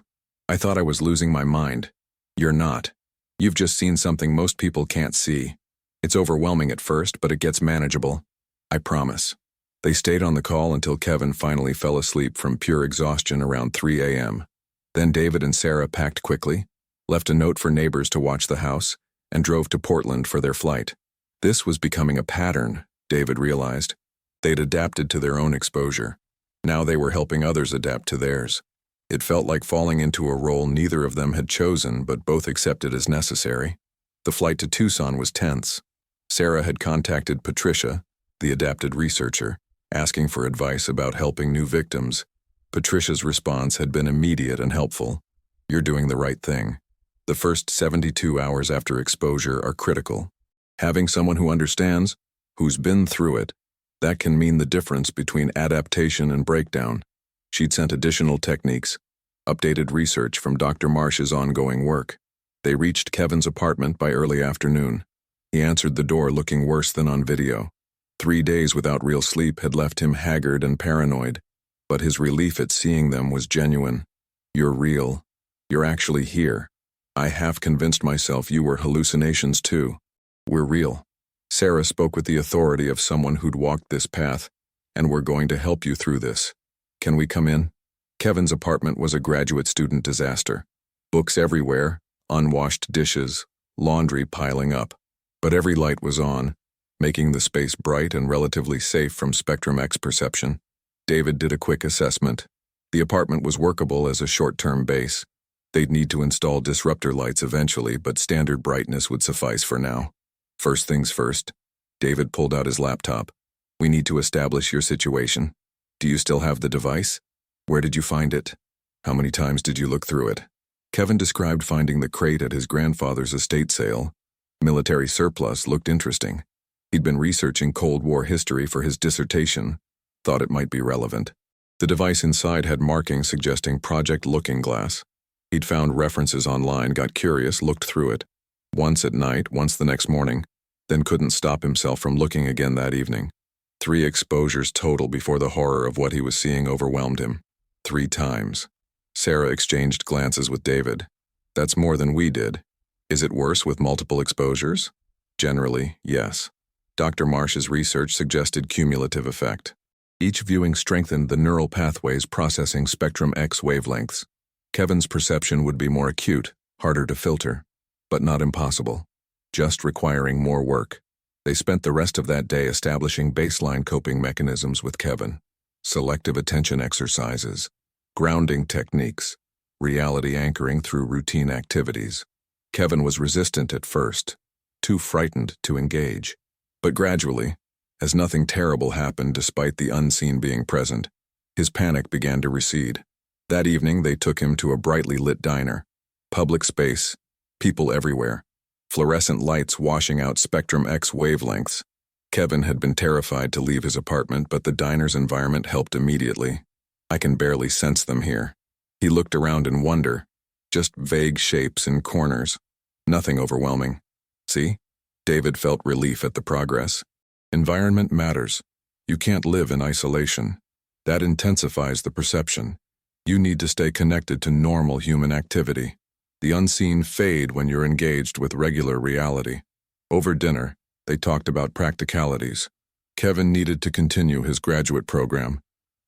Speaker 1: I thought I was losing my mind. You're not. You've just seen something most people can't see. It's overwhelming at first, but it gets manageable. I promise." They stayed on the call until Kevin finally fell asleep from pure exhaustion around 3 a.m. Then David and Sarah packed quickly, left a note for neighbors to watch the house, and drove to Portland for their flight. This was becoming a pattern, David realized. They'd adapted to their own exposure. Now they were helping others adapt to theirs. It felt like falling into a role neither of them had chosen but both accepted as necessary. The flight to Tucson was tense. Sarah had contacted Patricia, the adapted researcher, asking for advice about helping new victims. Patricia's response had been immediate and helpful. "You're doing the right thing. The first 72 hours after exposure are critical. Having someone who understands, who's been through it, that can mean the difference between adaptation and breakdown." She'd sent additional techniques, updated research from Dr. Marsh's ongoing work. They reached Kevin's apartment by early afternoon. He answered the door looking worse than on video. 3 days without real sleep had left him haggard and paranoid, but his relief at seeing them was genuine. "You're real." You're actually here. I have convinced myself you were hallucinations too. We're real. Sarah spoke with the authority of someone who'd walked this path, and we're going to help you through this. Can we come in? Kevin's apartment was a graduate student disaster. Books everywhere, unwashed dishes, laundry piling up. But every light was on, making the space bright and relatively safe from Spectrum X perception. David did a quick assessment. The apartment was workable as a short-term base. They'd need to install disruptor lights eventually, but standard brightness would suffice for now. First things first, David pulled out his laptop. We need to establish your situation. Do you still have the device? Where did you find it? How many times did you look through it? Kevin described finding the crate at his grandfather's estate sale. Military surplus looked interesting. He'd been researching Cold War history for his dissertation, thought it might be relevant. The device inside had markings suggesting Project Looking Glass. He'd found references online, got curious, looked through it. Once at night, once the next morning, then couldn't stop himself from looking again that evening. 3 exposures total before the horror of what he was seeing overwhelmed him. 3 times. Sarah exchanged glances with David. That's more than we did. Is it worse with multiple exposures? Generally, yes. Dr. Marsh's research suggested cumulative effect. Each viewing strengthened the neural pathways processing Spectrum X wavelengths. Kevin's perception would be more acute, harder to filter, but not impossible, just requiring more work. They spent the rest of that day establishing baseline coping mechanisms with Kevin, selective attention exercises, grounding techniques, reality anchoring through routine activities. Kevin was resistant at first, too frightened to engage. But gradually, as nothing terrible happened despite the unseen being present, his panic began to recede. That evening, they took him to a brightly lit diner. Public space, people everywhere, fluorescent lights washing out Spectrum X wavelengths. Kevin had been terrified to leave his apartment, but the diner's environment helped immediately. I can barely sense them here. He looked around in wonder, just vague shapes in corners, nothing overwhelming. See? David felt relief at the progress. Environment matters. You can't live in isolation. That intensifies the perception. You need to stay connected to normal human activity. The unseen fade when you're engaged with regular reality. Over dinner, they talked about practicalities. Kevin needed to continue his graduate program,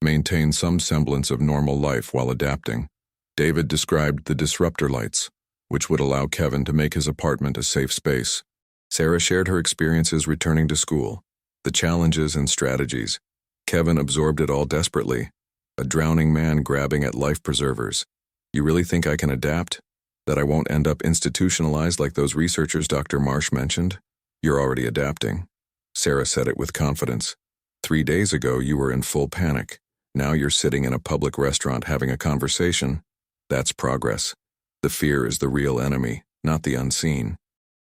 Speaker 1: maintain some semblance of normal life while adapting. David described the disruptor lights, which would allow Kevin to make his apartment a safe space. Sarah shared her experiences returning to school, the challenges and strategies. Kevin absorbed it all desperately, a drowning man grabbing at life preservers. You really think I can adapt? That I won't end up institutionalized like those researchers Dr. Marsh mentioned? You're already adapting. Sarah said it with confidence. 3 days ago, you were in full panic. Now you're sitting in a public restaurant having a conversation. That's progress. The fear is the real enemy, not the unseen.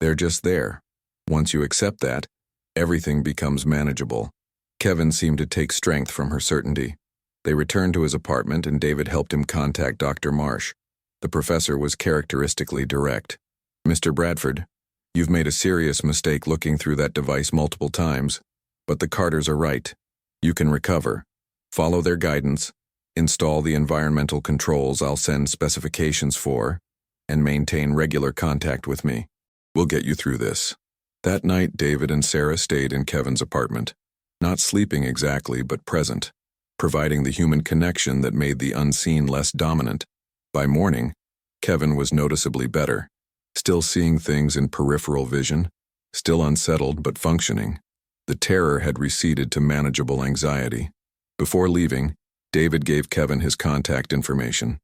Speaker 1: They're just there. Once you accept that, everything becomes manageable. Kevin seemed to take strength from her certainty. They returned to his apartment and David helped him contact Dr. Marsh. The professor was characteristically direct. Mr. Bradford, you've made a serious mistake looking through that device multiple times, but the Carters are right. You can recover. Follow their guidance, install the environmental controls I'll send specifications for, and maintain regular contact with me. We'll get you through this. That night, David and Sarah stayed in Kevin's apartment, not sleeping exactly, but present, providing the human connection that made the unseen less dominant. By morning, Kevin was noticeably better, still seeing things in peripheral vision, still unsettled but functioning. The terror had receded to manageable anxiety. Before leaving, David gave Kevin his contact information.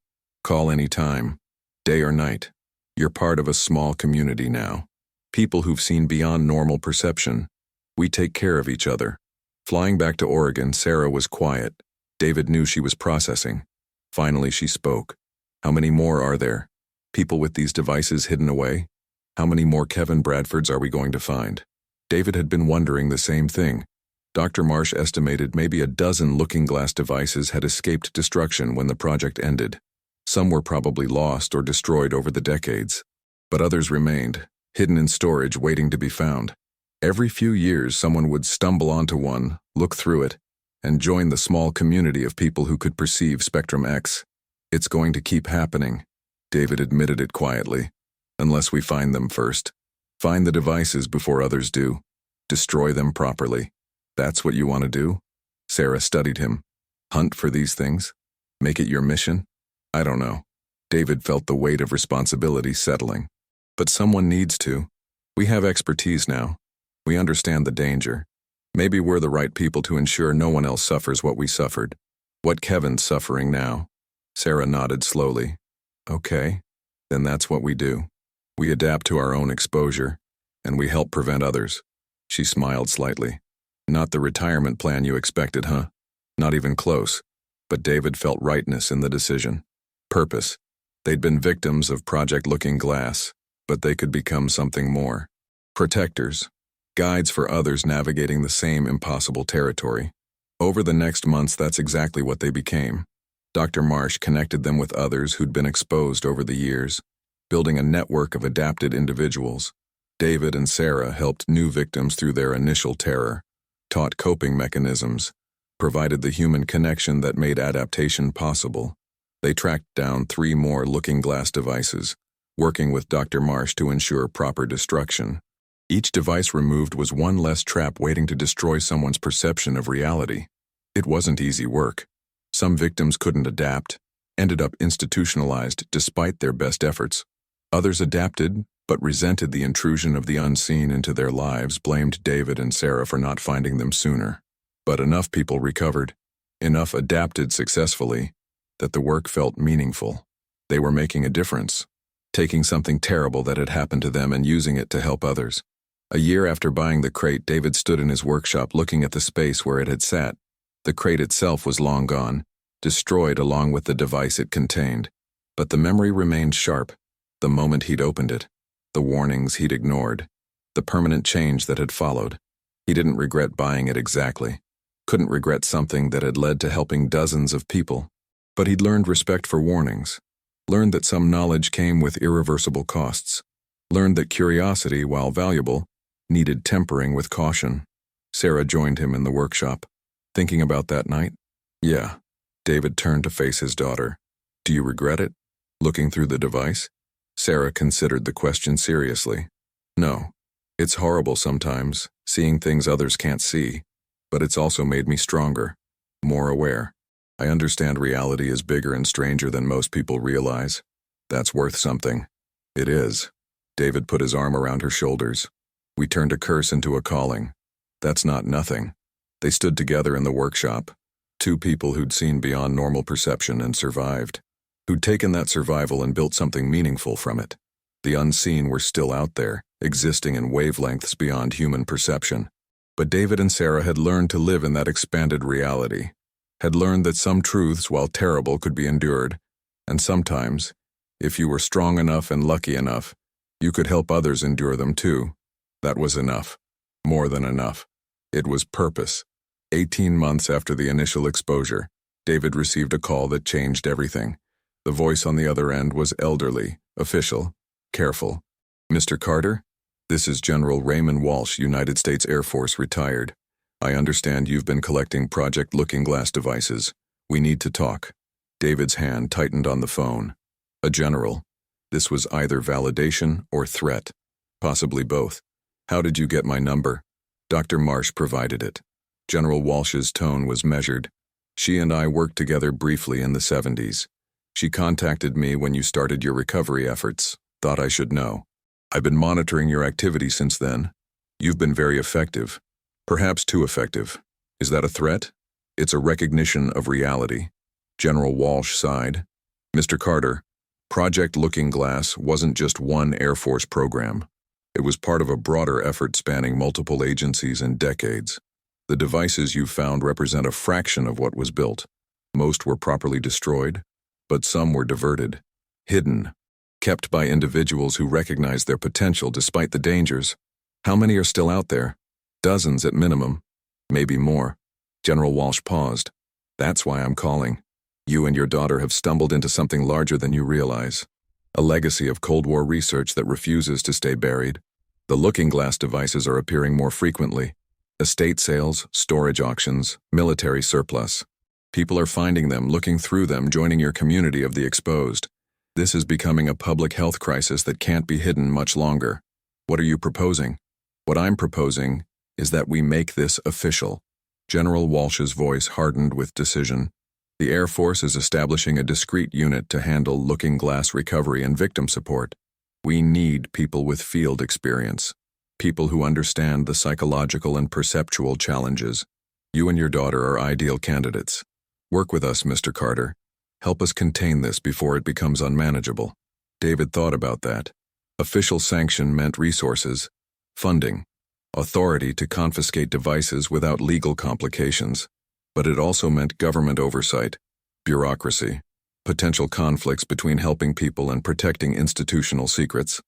Speaker 1: Call any time, day or night. You're part of a small community now. People who've seen beyond normal perception. We take care of each other. Flying back to Oregon, Sarah was quiet. David knew she was processing. Finally, she spoke. How many more are there? People with these devices hidden away? How many more Kevin Bradfords are we going to find? David had been wondering the same thing. Dr. Marsh estimated maybe a dozen looking glass devices had escaped destruction when the project ended. Some were probably lost or destroyed over the decades, but others remained, hidden in storage waiting to be found. Every few years, someone would stumble onto one, look through it, and join the small community of people who could perceive Spectrum X. It's going to keep happening. David admitted it quietly. Unless we find them first. Find the devices before others do. Destroy them properly. That's what you want to do? Sarah studied him. Hunt for these things? Make it your mission? I don't know. David felt the weight of responsibility settling. But someone needs to. We have expertise now. We understand the danger. Maybe we're the right people to ensure no one else suffers what we suffered. What Kevin's suffering now. Sarah nodded slowly. Okay, then that's what we do. We adapt to our own exposure, and we help prevent others. She smiled slightly. Not the retirement plan you expected, huh? Not even close. But David felt rightness in the decision. Purpose. They'd been victims of Project Looking Glass, but they could become something more. Protectors. Guides for others navigating the same impossible territory. Over the next months, that's exactly what they became. Dr. Marsh connected them with others who'd been exposed over the years, building a network of adapted individuals. David and Sarah helped new victims through their initial terror, taught coping mechanisms, provided the human connection that made adaptation possible. They tracked down 3 more Looking Glass devices, working with Dr. Marsh to ensure proper destruction. Each device removed was one less trap waiting to destroy someone's perception of reality. It wasn't easy work. Some victims couldn't adapt, ended up institutionalized despite their best efforts. Others adapted, but resented the intrusion of the unseen into their lives, blamed David and Sarah for not finding them sooner. But enough people recovered, enough adapted successfully, that the work felt meaningful. They were making a difference, taking something terrible that had happened to them and using it to help others. A year after buying the crate, David stood in his workshop looking at the space where it had sat. The crate itself was long gone, destroyed along with the device it contained. But the memory remained sharp, the moment he'd opened it, the warnings he'd ignored, the permanent change that had followed. He didn't regret buying it exactly, couldn't regret something that had led to helping dozens of people. But he'd learned respect for warnings, learned that some knowledge came with irreversible costs, learned that curiosity, while valuable, needed tempering with caution. Sarah joined him in the workshop. Thinking about that night? Yeah. David turned to face his daughter. Do you regret it? Looking through the device? Sarah considered the question seriously. No. It's horrible sometimes, seeing things others can't see, but it's also made me stronger, more aware. I understand reality is bigger and stranger than most people realize. That's worth something. It is. David put his arm around her shoulders. We turned a curse into a calling. That's not nothing. They stood together in the workshop. 2 people who'd seen beyond normal perception and survived. Who'd taken that survival and built something meaningful from it. The unseen were still out there, existing in wavelengths beyond human perception. But David and Sarah had learned to live in that expanded reality. Had learned that some truths, while terrible, could be endured. And sometimes, if you were strong enough and lucky enough, you could help others endure them too. That was enough. More than enough. It was purpose. 18 months after the initial exposure, David received a call that changed everything. The voice on the other end was elderly, official, careful. Mr. Carter? This is General Raymond Walsh, United States Air Force, retired. I understand you've been collecting Project Looking Glass devices. We need to talk. David's hand tightened on the phone. A general. This was either validation or threat. Possibly both. How did you get my number? Dr. Marsh provided it. General Walsh's tone was measured. She and I worked together briefly in the 70s. She contacted me when you started your recovery efforts. Thought I should know. I've been monitoring your activity since then. You've been very effective. Perhaps too effective. Is that a threat? It's a recognition of reality. General Walsh sighed. Mr. Carter, Project Looking Glass wasn't just one Air Force program. It was part of a broader effort spanning multiple agencies and decades. The devices you found represent a fraction of what was built. Most were properly destroyed, but some were diverted, hidden, kept by individuals who recognized their potential despite the dangers. How many are still out there? Dozens at minimum, maybe more. General Walsh paused. That's why I'm calling. You and your daughter have stumbled into something larger than you realize. A legacy of Cold War research that refuses to stay buried. The Looking Glass devices are appearing more frequently. Estate sales, storage auctions, military surplus. People are finding them, looking through them, joining your community of the exposed. This is becoming a public health crisis that can't be hidden much longer. What are you proposing? What I'm proposing is that we make this official. General Walsh's voice hardened with decision. The Air Force is establishing a discrete unit to handle looking glass recovery and victim support. We need people with field experience, people who understand the psychological and perceptual challenges. You and your daughter are ideal candidates. Work with us, Mr. Carter. Help us contain this before it becomes unmanageable. David thought about that. Official sanction meant resources, funding, authority to confiscate devices without legal complications. But it also meant government oversight, bureaucracy, potential conflicts between helping people and protecting institutional secrets.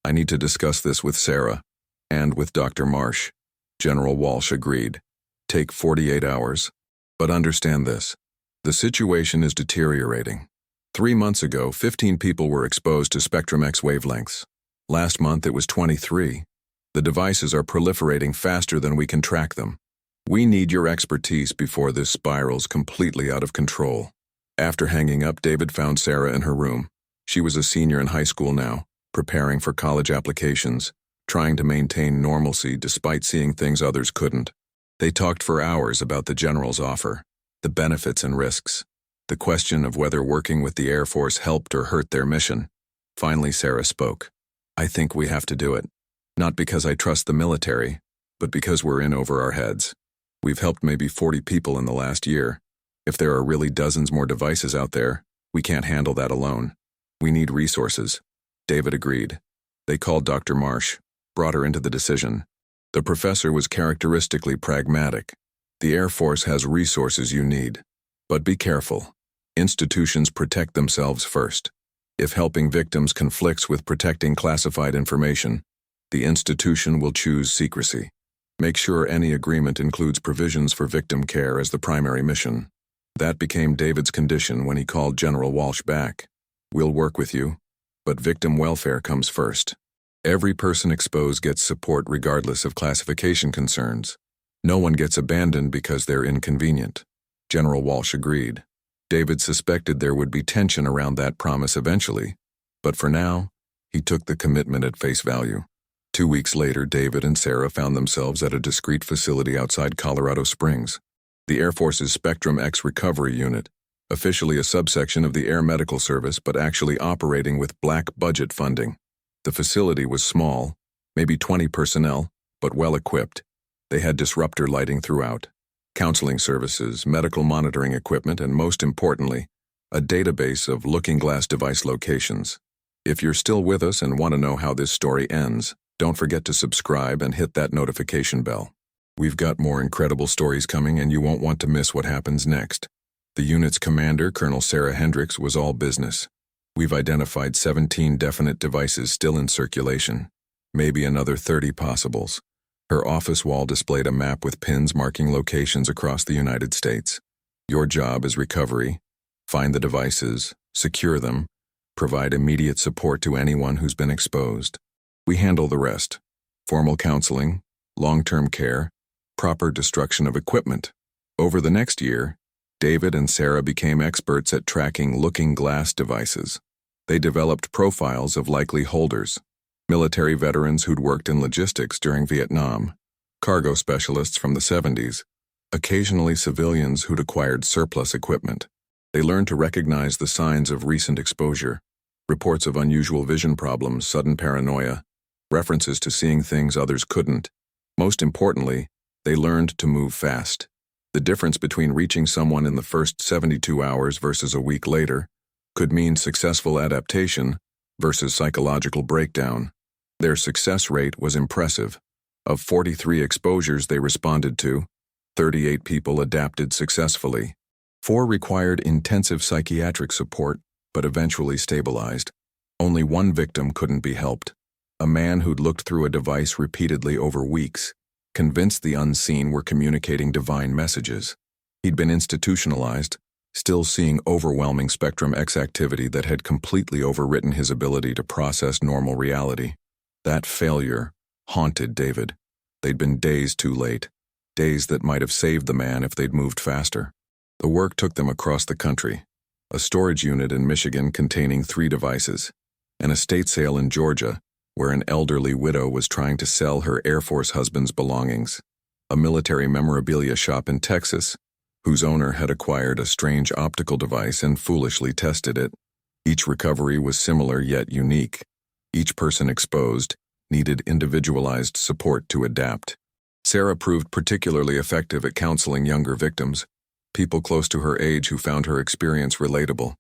Speaker 1: I need to discuss this with Sarah and with Dr. Marsh. General Walsh agreed. Take 48 hours. But understand this. The situation is deteriorating. 3 months ago, 15 people were exposed to Spectrum X wavelengths. Last month, it was 23. The devices are proliferating faster than we can track them. We need your expertise before this spirals completely out of control. After hanging up, David found Sarah in her room. She was a senior in high school now, preparing for college applications, trying to maintain normalcy despite seeing things others couldn't. They talked for hours about the general's offer, the benefits and risks, the question of whether working with the Air Force helped or hurt their mission. Finally, Sarah spoke. I think we have to do it. Not because I trust the military, but because we're in over our heads. We've helped maybe 40 people in the last year. If there are really dozens more devices out there, we can't handle that alone. We need resources. David agreed. They called Dr. Marsh, brought her into the decision. The professor was characteristically pragmatic. The Air Force has resources you need. But be careful. Institutions protect themselves first. If helping victims conflicts with protecting classified information, the institution will choose secrecy. Make sure any agreement includes provisions for victim care as the primary mission. That became David's condition when he called General Walsh back. We'll work with you, but victim welfare comes first. Every person exposed gets support regardless of classification concerns. No one gets abandoned because they're inconvenient. General Walsh agreed. David suspected there would be tension around that promise eventually, but for now, he took the commitment at face value. 2 weeks later, David and Sarah found themselves at a discrete facility outside Colorado Springs. The Air Force's Spectrum X Recovery Unit, officially a subsection of the Air Medical Service but actually operating with black budget funding. The facility was small, maybe 20 personnel, but well-equipped. They had disruptor lighting throughout, counseling services, medical monitoring equipment, and most importantly, a database of looking glass device locations. If you're still with us and want to know how this story ends, don't forget to subscribe and hit that notification bell. We've got more incredible stories coming and you won't want to miss what happens next. The unit's commander, Colonel Sarah Hendricks, was all business. We've identified 17 definite devices still in circulation, maybe another 30 possibles. Her office wall displayed a map with pins marking locations across the United States. Your job is recovery. Find the devices, secure them, provide immediate support to anyone who's been exposed. We handle the rest. Formal counseling, long-term care, proper destruction of equipment. Over the next year, David and Sarah became experts at tracking looking glass devices. They developed profiles of likely holders, military veterans who'd worked in logistics during Vietnam, cargo specialists from the 70s, occasionally civilians who'd acquired surplus equipment. They learned to recognize the signs of recent exposure, reports of unusual vision problems, sudden paranoia, references to seeing things others couldn't. Most importantly, they learned to move fast. The difference between reaching someone in the first 72 hours versus a week later could mean successful adaptation versus psychological breakdown. Their success rate was impressive. Of 43 exposures they responded to, 38 people adapted successfully. 4 required intensive psychiatric support, but eventually stabilized. Only 1 victim couldn't be helped. A man who'd looked through a device repeatedly over weeks, convinced the unseen were communicating divine messages. He'd been institutionalized, still seeing overwhelming Spectrum X activity that had completely overwritten his ability to process normal reality. That failure haunted David. They'd been days too late, days that might have saved the man if they'd moved faster. The work took them across the country. a storage unit in Michigan containing 3 devices, an estate sale in Georgia where an elderly widow was trying to sell her Air Force husband's belongings, a military memorabilia shop in Texas whose owner had acquired a strange optical device and foolishly tested it. Each recovery was similar yet unique. Each person exposed needed individualized support to adapt. Sarah proved particularly effective at counseling younger victims, people close to her age who found her experience relatable.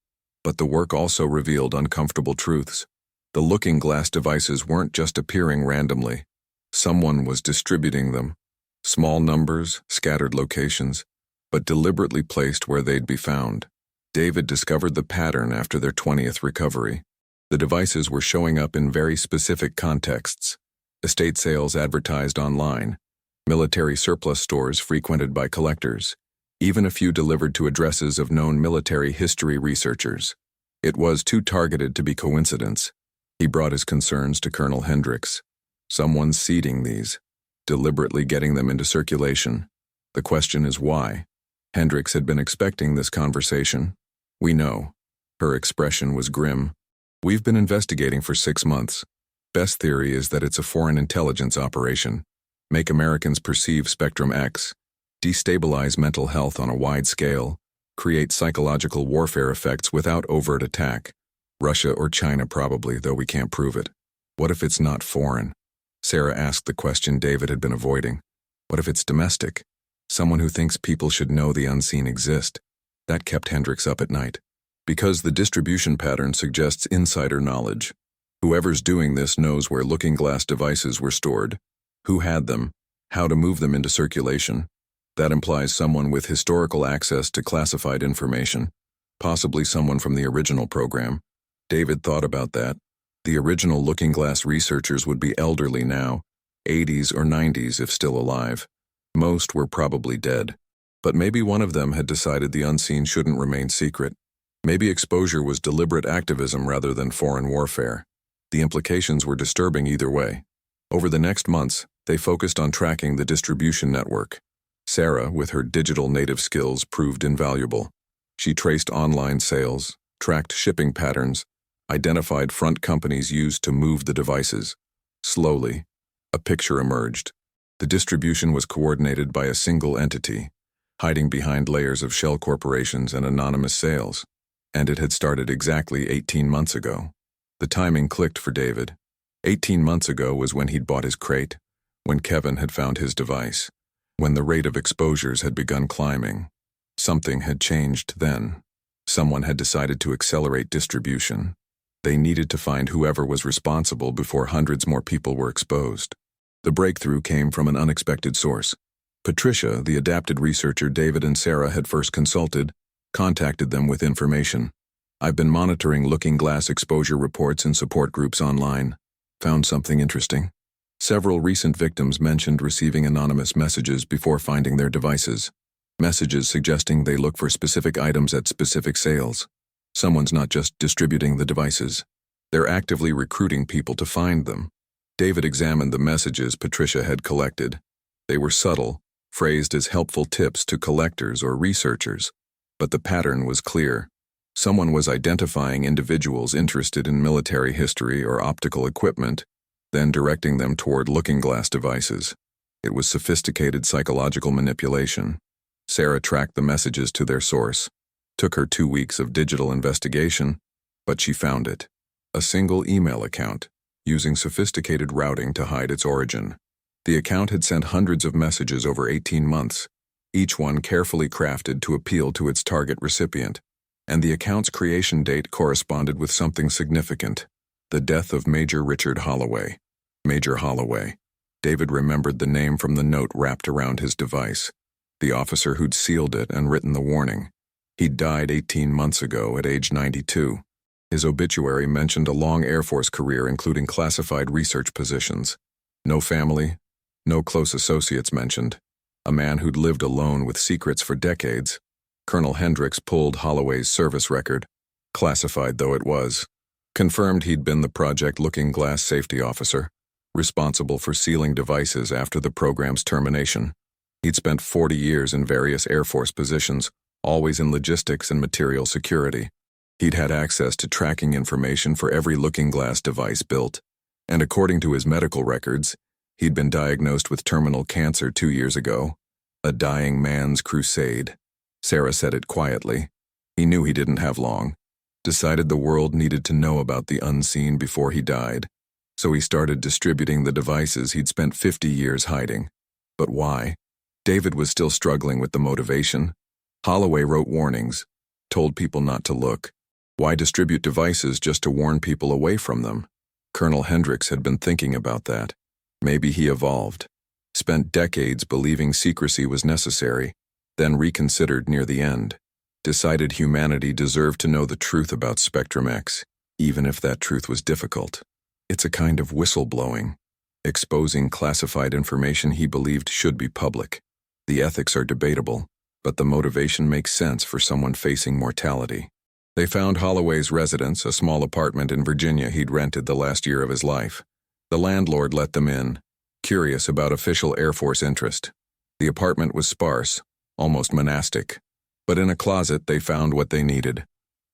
Speaker 1: But the work also revealed uncomfortable truths. The looking glass devices weren't just appearing randomly. Someone was distributing them. Small numbers, scattered locations, but deliberately placed where they'd be found. David discovered the pattern after their 20th recovery. The devices were showing up in very specific contexts: estate sales advertised online, military surplus stores frequented by collectors, even a few delivered to addresses of known military history researchers. It was too targeted to be coincidence. He brought his concerns to Colonel Hendricks. Someone's seeding these, deliberately getting them into circulation. The question is why? Hendricks had been expecting this conversation. We know. Her expression was grim. We've been investigating for 6 months. Best theory is that it's a foreign intelligence operation. Make Americans perceive Spectrum X, destabilize mental health on a wide scale, create psychological warfare effects without overt attack. Russia or China probably, though we can't prove it. What if it's not foreign? Sarah asked the question David had been avoiding. What if it's domestic? Someone who thinks people should know the unseen exist. That kept Hendricks up at night. Because the distribution pattern suggests insider knowledge. Whoever's doing this knows where looking glass devices were stored, who had them, how to move them into circulation. That implies someone with historical access to classified information, possibly someone from the original program. David thought about that. The original looking glass researchers would be elderly now, 80s or 90s if still alive. Most were probably dead. But maybe one of them had decided the unseen shouldn't remain secret. Maybe exposure was deliberate activism rather than foreign warfare. The implications were disturbing either way. Over the next months, they focused on tracking the distribution network. Sarah, with her digital native skills, proved invaluable. She traced online sales, tracked shipping patterns, identified front companies used to move the devices. Slowly, a picture emerged. The distribution was coordinated by a single entity, hiding behind layers of shell corporations and anonymous sales. And it had started exactly 18 months ago. The timing clicked for David. 18 months ago was when he'd bought his crate, when Kevin had found his device, when the rate of exposures had begun climbing. Something had changed then. Someone had decided to accelerate distribution. They needed to find whoever was responsible before hundreds more people were exposed. The breakthrough came from an unexpected source. Patricia, the adapted researcher David and Sarah had first consulted, contacted them with information. I've been monitoring looking glass exposure reports in support groups online. Found something interesting. Several recent victims mentioned receiving anonymous messages before finding their devices. Messages suggesting they look for specific items at specific sales. Someone's not just distributing the devices. They're actively recruiting people to find them. David examined the messages Patricia had collected. They were subtle, phrased as helpful tips to collectors or researchers. But the pattern was clear. Someone was identifying individuals interested in military history or optical equipment, then directing them toward looking glass devices. It was sophisticated psychological manipulation. Sarah tracked the messages to their source. Took her 2 weeks of digital investigation, but she found it. A single email account, using sophisticated routing to hide its origin. The account had sent hundreds of messages over 18 months, each one carefully crafted to appeal to its target recipient. And the account's creation date corresponded with something significant: the death of Major Richard Holloway. Major Holloway. David remembered the name from the note wrapped around his device, the officer who'd sealed it and written the warning. He'd died 18 months ago at age 92. His obituary mentioned a long Air Force career including classified research positions. No family, no close associates mentioned. A man who'd lived alone with secrets for decades. Colonel Hendricks pulled Holloway's service record, classified though it was. Confirmed he'd been the Project Looking Glass safety officer, responsible for sealing devices after the program's termination. He'd spent 40 years in various Air Force positions, always in logistics and material security. He'd had access to tracking information for every Looking Glass device built, and according to his medical records, he'd been diagnosed with terminal cancer 2 years ago. A dying man's crusade. Sarah said it quietly. He knew he didn't have long. Decided the world needed to know about the unseen before he died, so he started distributing the devices he'd spent 50 years hiding. But why? David was still struggling with the motivation. Holloway wrote warnings, told people not to look. Why distribute devices just to warn people away from them? Colonel Hendricks had been thinking about that. Maybe he evolved. Spent decades believing secrecy was necessary, then reconsidered near the end. Decided humanity deserved to know the truth about Spectrum X, even if that truth was difficult. It's a kind of whistleblowing, exposing classified information he believed should be public. The ethics are debatable, but the motivation makes sense for someone facing mortality. They found Holloway's residence, a small apartment in Virginia he'd rented the last year of his life. The landlord let them in, curious about official Air Force interest. The apartment was sparse, almost monastic. But in a closet they found what they needed.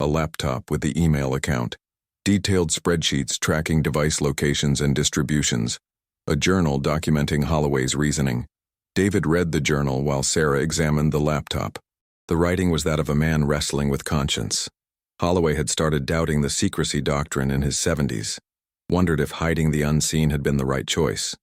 Speaker 1: A laptop with the email account, detailed spreadsheets tracking device locations and distributions, a journal documenting Holloway's reasoning. David read the journal while Sarah examined the laptop. The writing was that of a man wrestling with conscience. Holloway had started doubting the secrecy doctrine in his 70s, wondered if hiding the unseen had been the right choice.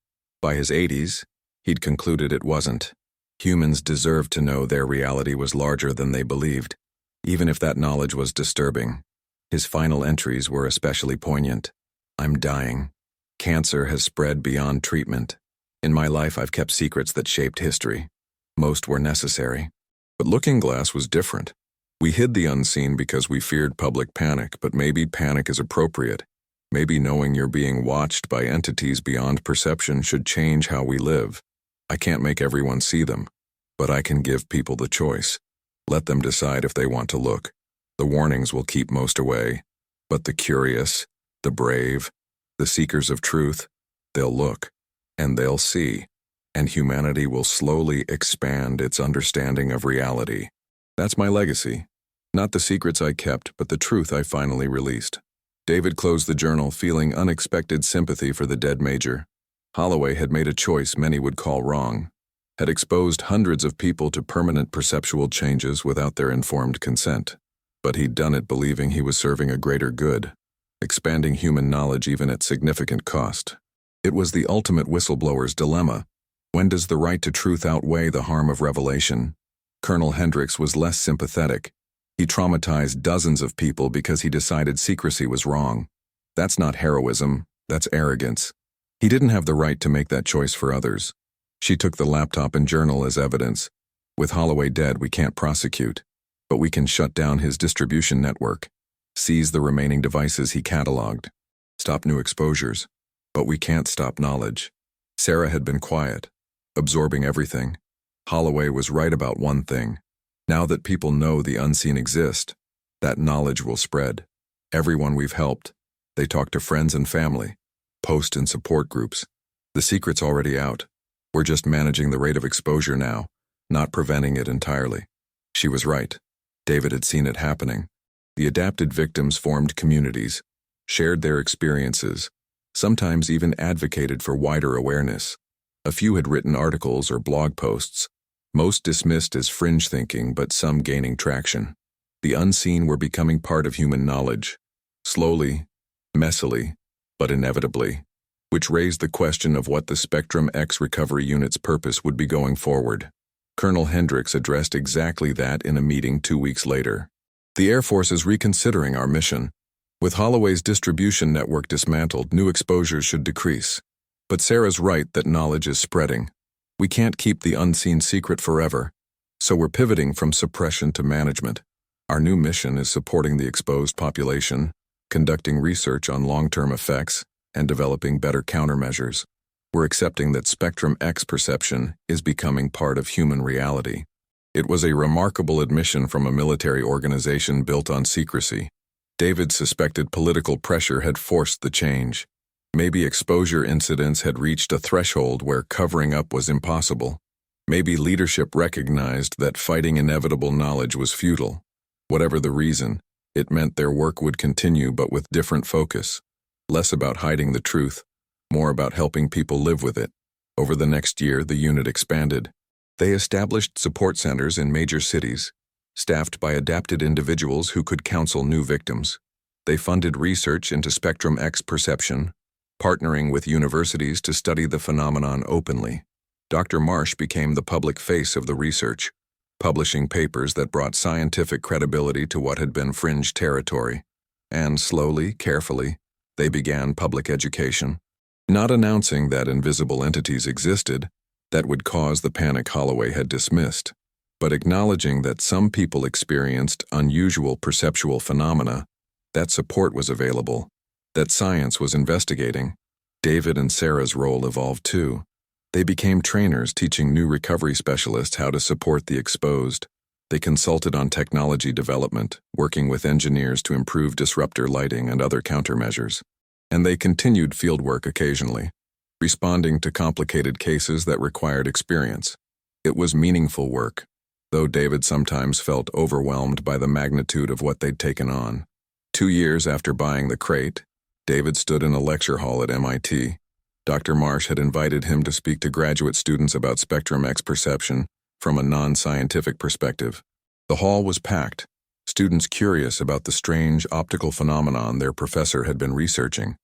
Speaker 1: By his 80s, he'd concluded it wasn't. Humans deserved to know their reality was larger than they believed, even if that knowledge was disturbing. His final entries were especially poignant. I'm dying. Cancer has spread beyond treatment. In my life, I've kept secrets that shaped history. Most were necessary. But Looking Glass was different. We hid the unseen because we feared public panic, but maybe panic is appropriate. Maybe knowing you're being watched by entities beyond perception should change how we live. I can't make everyone see them, but I can give people the choice. Let them decide if they want to look. The warnings will keep most away, but the curious, the brave, the seekers of truth, they'll look, and they'll see, and humanity will slowly expand its understanding of reality. That's my legacy. Not the secrets I kept, but the truth I finally released. David closed the journal, feeling unexpected sympathy for the dead major. Holloway had made a choice many would call wrong, had exposed hundreds of people to permanent perceptual changes without their informed consent. But he'd done it believing he was serving a greater good, expanding human knowledge even at significant cost. It was the ultimate whistleblower's dilemma. When does the right to truth outweigh the harm of revelation? Colonel Hendricks was less sympathetic. He traumatized dozens of people because he decided secrecy was wrong. That's not heroism, that's arrogance. He didn't have the right to make that choice for others. She took the laptop and journal as evidence. With Holloway dead, we can't prosecute, but we can shut down his distribution network, seize the remaining devices he cataloged, stop new exposures, but we can't stop knowledge. Sarah had been quiet, absorbing everything. Holloway was right about one thing. Now that people know the unseen exist, that knowledge will spread. Everyone we've helped, they talk to friends and family, post in support groups. The secret's already out. We're just managing the rate of exposure now, not preventing it entirely. She was right. David had seen it happening. The adapted victims formed communities, shared their experiences, sometimes even advocated for wider awareness. A few had written articles or blog posts, most dismissed as fringe thinking, but some gaining traction. The unseen were becoming part of human knowledge, slowly, messily, but inevitably, which raised the question of what the Spectrum X recovery unit's purpose would be going forward. Colonel Hendricks addressed exactly that in a meeting 2 weeks later. The Air Force is reconsidering our mission. With Holloway's distribution network dismantled, new exposures should decrease. But Sarah's right that knowledge is spreading. We can't keep the unseen secret forever, so we're pivoting from suppression to management. Our new mission is supporting the exposed population, conducting research on long-term effects, and developing better countermeasures. We're accepting that Spectrum X perception is becoming part of human reality. It was a remarkable admission from a military organization built on secrecy. David suspected political pressure had forced the change. Maybe exposure incidents had reached a threshold where covering up was impossible. Maybe leadership recognized that fighting inevitable knowledge was futile. Whatever the reason, It meant their work would continue but with different focus, less about hiding the truth, more about helping people live with it. Over the next year, the unit expanded. They established support centers in major cities, staffed by adapted individuals who could counsel new victims. They funded research into Spectrum X perception, partnering with universities to study the phenomenon openly. Dr. Marsh became the public face of the research, publishing papers that brought scientific credibility to what had been fringe territory. And slowly, carefully, they began public education, not announcing that invisible entities existed that would cause the panic Holloway had dismissed, but acknowledging that some people experienced unusual perceptual phenomena, that support was available, that science was investigating. David and Sarah's role evolved too. They became trainers teaching new recovery specialists how to support the exposed. They consulted on technology development, working with engineers to improve disruptor lighting and other countermeasures. And they continued fieldwork occasionally, responding to complicated cases that required experience. It was meaningful work, though David sometimes felt overwhelmed by the magnitude of what they'd taken on. 2 years after buying the crate, David stood in a lecture hall at MIT. Dr. Marsh had invited him to speak to graduate students about Spectrum X perception from a non-scientific perspective. The hall was packed, students curious about the strange optical phenomenon their professor had been researching.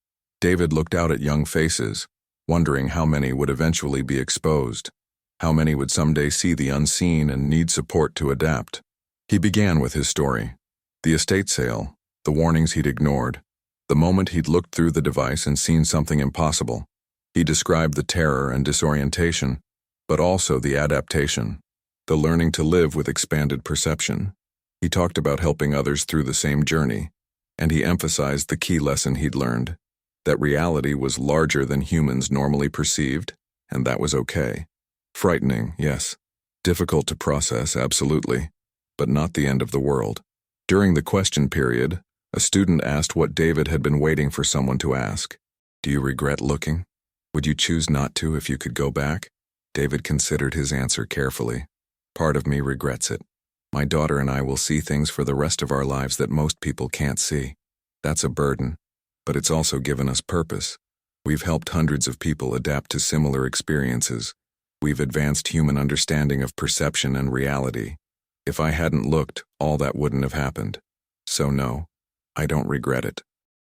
Speaker 1: David looked out at young faces, wondering how many would eventually be exposed, how many would someday see the unseen and need support to adapt. He began with his story, the estate sale, the warnings he'd ignored, the moment he'd looked through the device and seen something impossible. He described the terror and disorientation, but also the adaptation, the learning to live with expanded perception. He talked about helping others through the same journey, and he emphasized the key lesson he'd learned, that reality was larger than humans normally perceived, and that was okay. Frightening, yes. Difficult to process, absolutely, but not the end of the world. During the question period, a student asked what David had been waiting for someone to ask. Do you regret looking? Would you choose not to if you could go back? David considered his answer carefully. Part of me regrets it. My daughter and I will see things for the rest of our lives that most people can't see. That's a burden, but it's also given us purpose. We've helped hundreds of people adapt to similar experiences. We've advanced human understanding of perception and reality. If I hadn't looked, all that wouldn't have happened. So no, I don't regret it.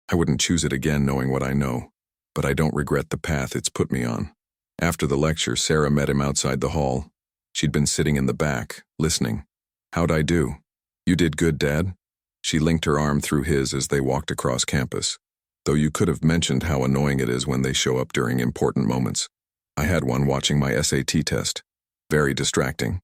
Speaker 1: I wouldn't choose it again knowing what I know, but I don't regret the path it's put me on. After the lecture, Sarah met him outside the hall. She'd been sitting in the back, listening. How'd I do? You did good, Dad. She linked her arm through his as they walked across campus. Though you could have mentioned how annoying it is when they show up during important moments. I had one watching my SAT test. Very distracting.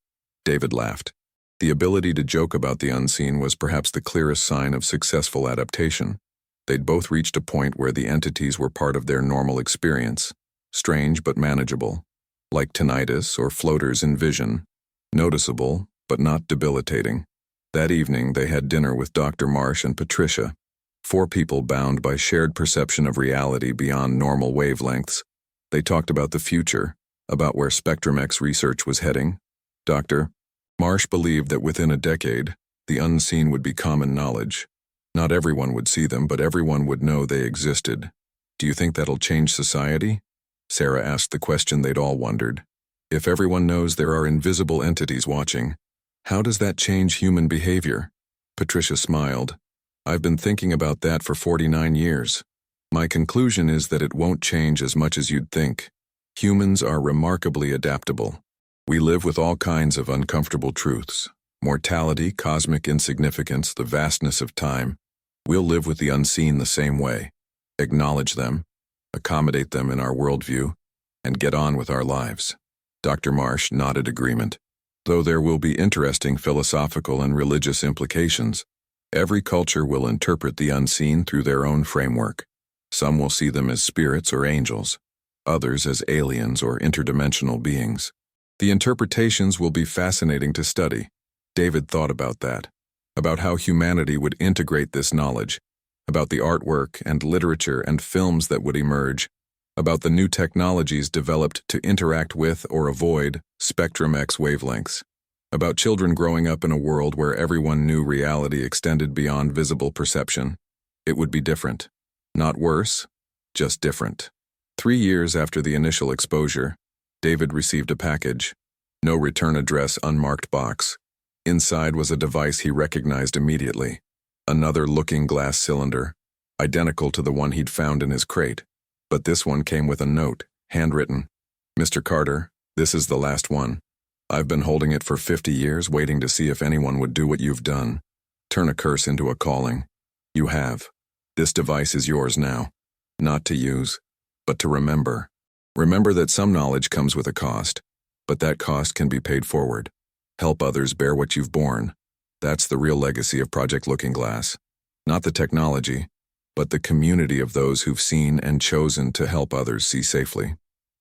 Speaker 1: David laughed. The ability to joke about the unseen was perhaps the clearest sign of successful adaptation. They'd both reached a point where the entities were part of their normal experience, strange but manageable, like tinnitus or floaters in vision, noticeable but not debilitating. That evening they had dinner with Dr. Marsh and Patricia, 4 people bound by shared perception of reality beyond normal wavelengths. They talked about the future, about where Spectrum X research was heading. Dr. Marsh believed that within a decade, the unseen would be common knowledge. Not everyone would see them, but everyone would know they existed. Do you think that'll change society? Sarah asked the question they'd all wondered. If everyone knows there are invisible entities watching, how does that change human behavior? Patricia smiled. I've been thinking about that for 49 years. My conclusion is that it won't change as much as you'd think. Humans are remarkably adaptable. We live with all kinds of uncomfortable truths. Mortality, cosmic insignificance, the vastness of time. We'll live with the unseen the same way. Acknowledge them, accommodate them in our worldview, and get on with our lives. Dr. Marsh nodded agreement. Though there will be interesting philosophical and religious implications, every culture will interpret the unseen through their own framework. Some will see them as spirits or angels, others as aliens or interdimensional beings. The interpretations will be fascinating to study. David thought about that, about how humanity would integrate this knowledge, about the artwork and literature and films that would emerge, about the new technologies developed to interact with or avoid Spectrum X wavelengths. About children growing up in a world where everyone knew reality extended beyond visible perception. It would be different. Not worse, just different. 3 years after the initial exposure, David received a package. No return address, unmarked box. Inside was a device he recognized immediately. Another looking glass cylinder, identical to the one he'd found in his crate. But this one came with a note, handwritten. "Mr. Carter, this is the last one. I've been holding it for 50 years, waiting to see if anyone would do what you've done. Turn a curse into a calling. You have. This device is yours now. Not to use, but to remember. Remember that some knowledge comes with a cost, but that cost can be paid forward. Help others bear what you've borne. That's the real legacy of Project Looking Glass. Not the technology, but the community of those who've seen and chosen to help others see safely.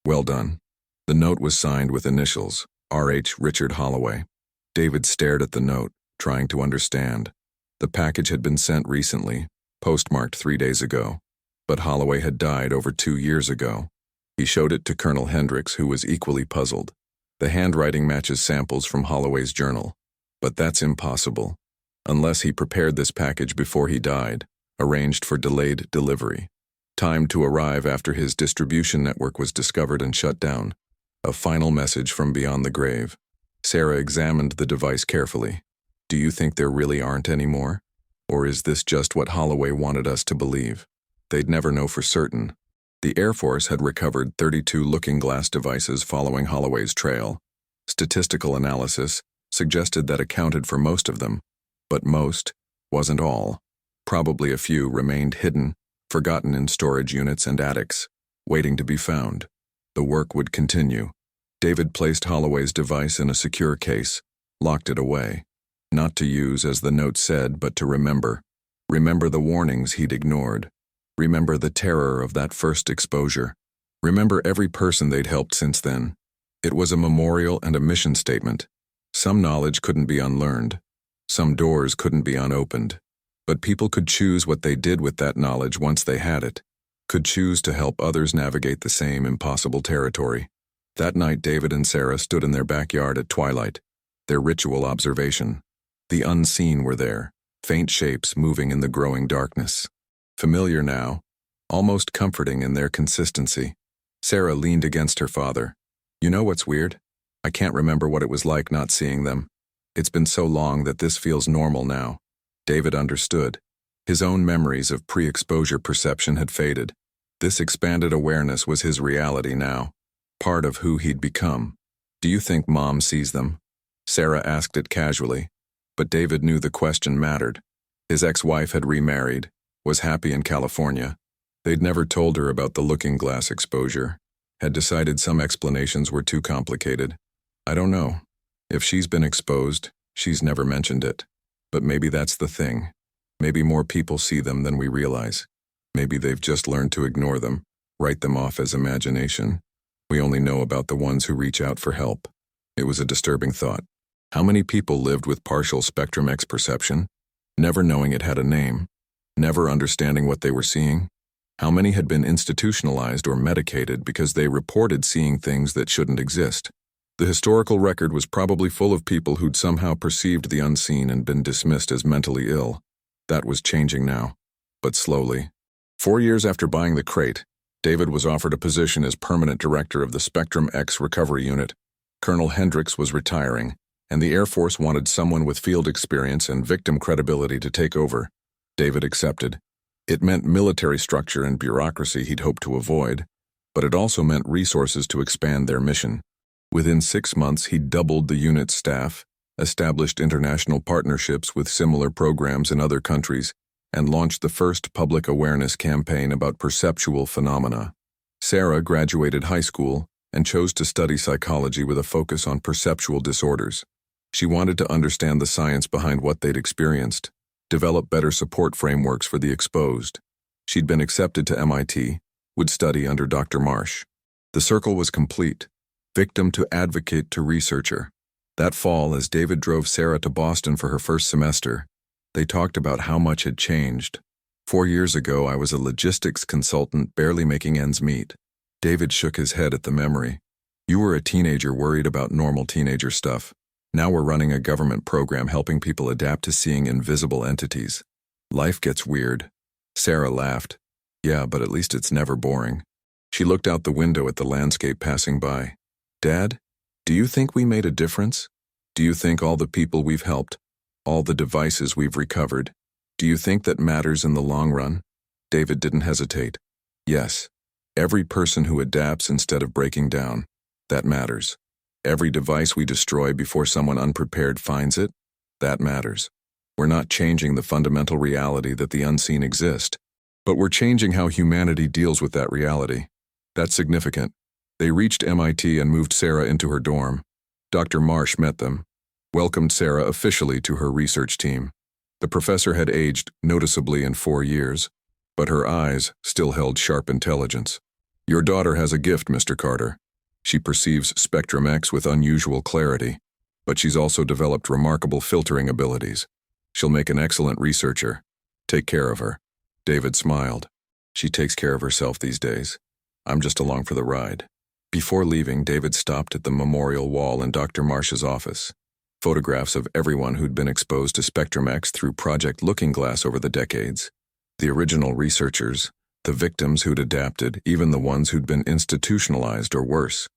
Speaker 1: Well done." The note was signed with initials, R.H. Richard Holloway. David stared at the note, trying to understand. The package had been sent recently, postmarked 3 days ago. But Holloway had died over 2 years ago. He showed it to Colonel Hendricks, who was equally puzzled. The handwriting matches samples from Holloway's journal. But that's impossible. Unless he prepared this package before he died, arranged for delayed delivery. Timed to arrive after his distribution network was discovered and shut down. A final message from beyond the grave. Sarah examined the device carefully. "Do you think there really aren't any more? Or is this just what Holloway wanted us to believe?" They'd never know for certain. The Air Force had recovered 32 looking glass devices following Holloway's trail. Statistical analysis suggested that accounted for most of them, but most wasn't all. Probably a few remained hidden, forgotten in storage units and attics, waiting to be found. The work would continue. David placed Holloway's device in a secure case, locked it away. Not to use, as the note said, but to remember. Remember the warnings he'd ignored. Remember the terror of that first exposure. Remember every person they'd helped since then. It was a memorial and a mission statement. Some knowledge couldn't be unlearned. Some doors couldn't be unopened. But people could choose what they did with that knowledge once they had it. Could choose to help others navigate the same impossible territory. That night, David and Sarah stood in their backyard at twilight, their ritual observation. The unseen were there, faint shapes moving in the growing darkness. Familiar now, almost comforting in their consistency. Sarah leaned against her father. "You know what's weird? I can't remember what it was like not seeing them. It's been so long that this feels normal now." David understood. His own memories of pre-exposure perception had faded. This expanded awareness was his reality now, part of who he'd become. "Do you think Mom sees them?" Sarah asked it casually, but David knew the question mattered. His ex-wife had remarried, was happy in California. They'd never told her about the looking glass exposure, had decided some explanations were too complicated. "I don't know. If she's been exposed, she's never mentioned it. But maybe that's the thing. Maybe more people see them than we realize. Maybe they've just learned to ignore them, write them off as imagination. We only know about the ones who reach out for help." It was a disturbing thought. How many people lived with partial spectrum X perception, never knowing it had a name, never understanding what they were seeing? How many had been institutionalized or medicated because they reported seeing things that shouldn't exist? The historical record was probably full of people who'd somehow perceived the unseen and been dismissed as mentally ill. That was changing now, but slowly. 4 years after buying the crate, David was offered a position as permanent director of the Spectrum X Recovery Unit. Colonel Hendricks was retiring, and the Air Force wanted someone with field experience and victim credibility to take over. David accepted. It meant military structure and bureaucracy he'd hoped to avoid, but it also meant resources to expand their mission. Within 6 months, he doubled the unit's staff, established international partnerships with similar programs in other countries, and launched the first public awareness campaign about perceptual phenomena. Sarah graduated high school and chose to study psychology with a focus on perceptual disorders. She wanted to understand the science behind what they'd experienced, develop better support frameworks for the exposed. She'd been accepted to MIT, would study under Dr. Marsh. The circle was complete. Victim to advocate to researcher. That fall, as David drove Sarah to Boston for her first semester, they talked about how much had changed. 4 years ago, I was a logistics consultant barely making ends meet. David shook his head at the memory. You were a teenager worried about normal teenager stuff. Now we're running a government program helping people adapt to seeing invisible entities. Life gets weird. Sarah laughed. Yeah, but at least it's never boring. She looked out the window at the landscape passing by. Dad, do you think we made a difference? Do you think all the people we've helped, all the devices we've recovered, do you think that matters in the long run? David didn't hesitate. Yes. Every person who adapts instead of breaking down, that matters. Every device we destroy before someone unprepared finds it, that matters. We're not changing the fundamental reality that the unseen exist, but we're changing how humanity deals with that reality. That's significant. They reached MIT and moved Sarah into her dorm. Dr. Marsh met them, welcomed Sarah officially to her research team. The professor had aged noticeably in 4 years, but her eyes still held sharp intelligence. Your daughter has a gift, Mr. Carter. She perceives Spectrum X with unusual clarity, but she's also developed remarkable filtering abilities. She'll make an excellent researcher. Take care of her. David smiled. She takes care of herself these days. I'm just along for the ride. Before leaving, David stopped at the memorial wall in Dr. Marsh's office. Photographs of everyone who'd been exposed to Spectrum X through Project Looking Glass over the decades. The original researchers, the victims who'd adapted, even the ones who'd been institutionalized or worse.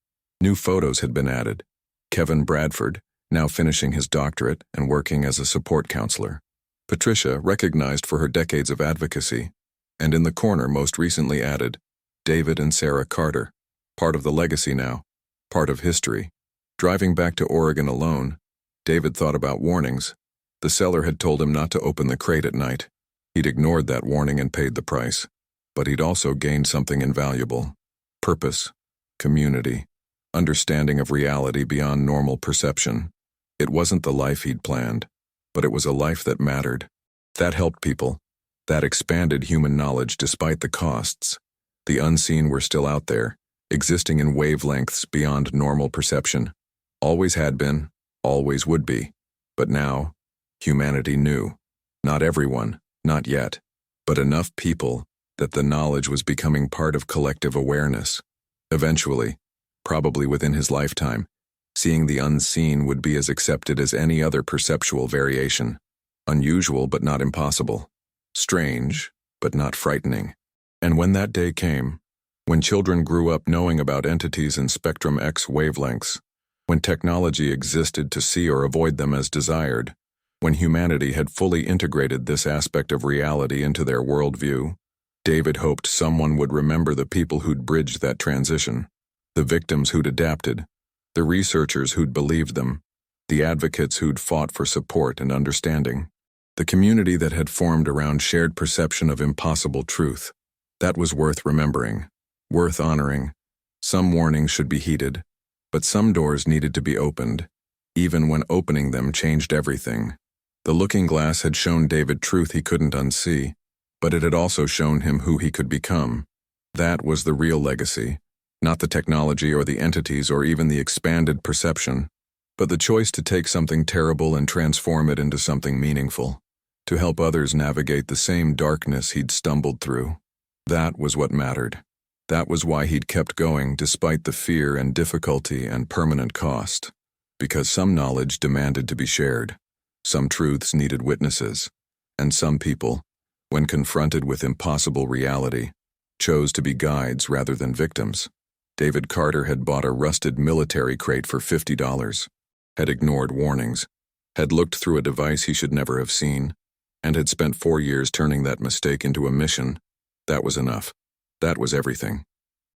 Speaker 1: New photos had been added. Kevin Bradford, now finishing his doctorate and working as a support counselor. Patricia, recognized for her decades of advocacy. And in the corner, most recently added, David and Sarah Carter. Part of the legacy now. Part of history. Driving back to Oregon alone, David thought about warnings. The seller had told him not to open the crate at night. He'd ignored that warning and paid the price. But he'd also gained something invaluable. Purpose, community, understanding of reality beyond normal perception. It wasn't the life he'd planned, but it was a life that mattered. That helped people. That expanded human knowledge despite the costs. The unseen were still out there, existing in wavelengths beyond normal perception. Always had been, always would be. But now, humanity knew. Not everyone, not yet, but enough people that the knowledge was becoming part of collective awareness. Eventually, probably within his lifetime, seeing the unseen would be as accepted as any other perceptual variation. Unusual but not impossible. Strange but not frightening. And when that day came, when children grew up knowing about entities in Spectrum X wavelengths, when technology existed to see or avoid them as desired, when humanity had fully integrated this aspect of reality into their worldview, David hoped someone would remember the people who'd bridged that transition, the victims who'd adapted, the researchers who'd believed them, the advocates who'd fought for support and understanding, the community that had formed around shared perception of impossible truth. That was worth remembering, worth honoring. Some warnings should be heeded, but some doors needed to be opened, even when opening them changed everything. The looking glass had shown David truth he couldn't unsee, but it had also shown him who he could become. That was the real legacy, not the technology or the entities or even the expanded perception, but the choice to take something terrible and transform it into something meaningful, to help others navigate the same darkness he'd stumbled through. That was what mattered. That was why he'd kept going despite the fear and difficulty and permanent cost. Because some knowledge demanded to be shared, some truths needed witnesses, and some people, when confronted with impossible reality, chose to be guides rather than victims. David Carter had bought a rusted military crate for $50, had ignored warnings, had looked through a device he should never have seen, and had spent 4 years turning that mistake into a mission. That was enough. That was everything.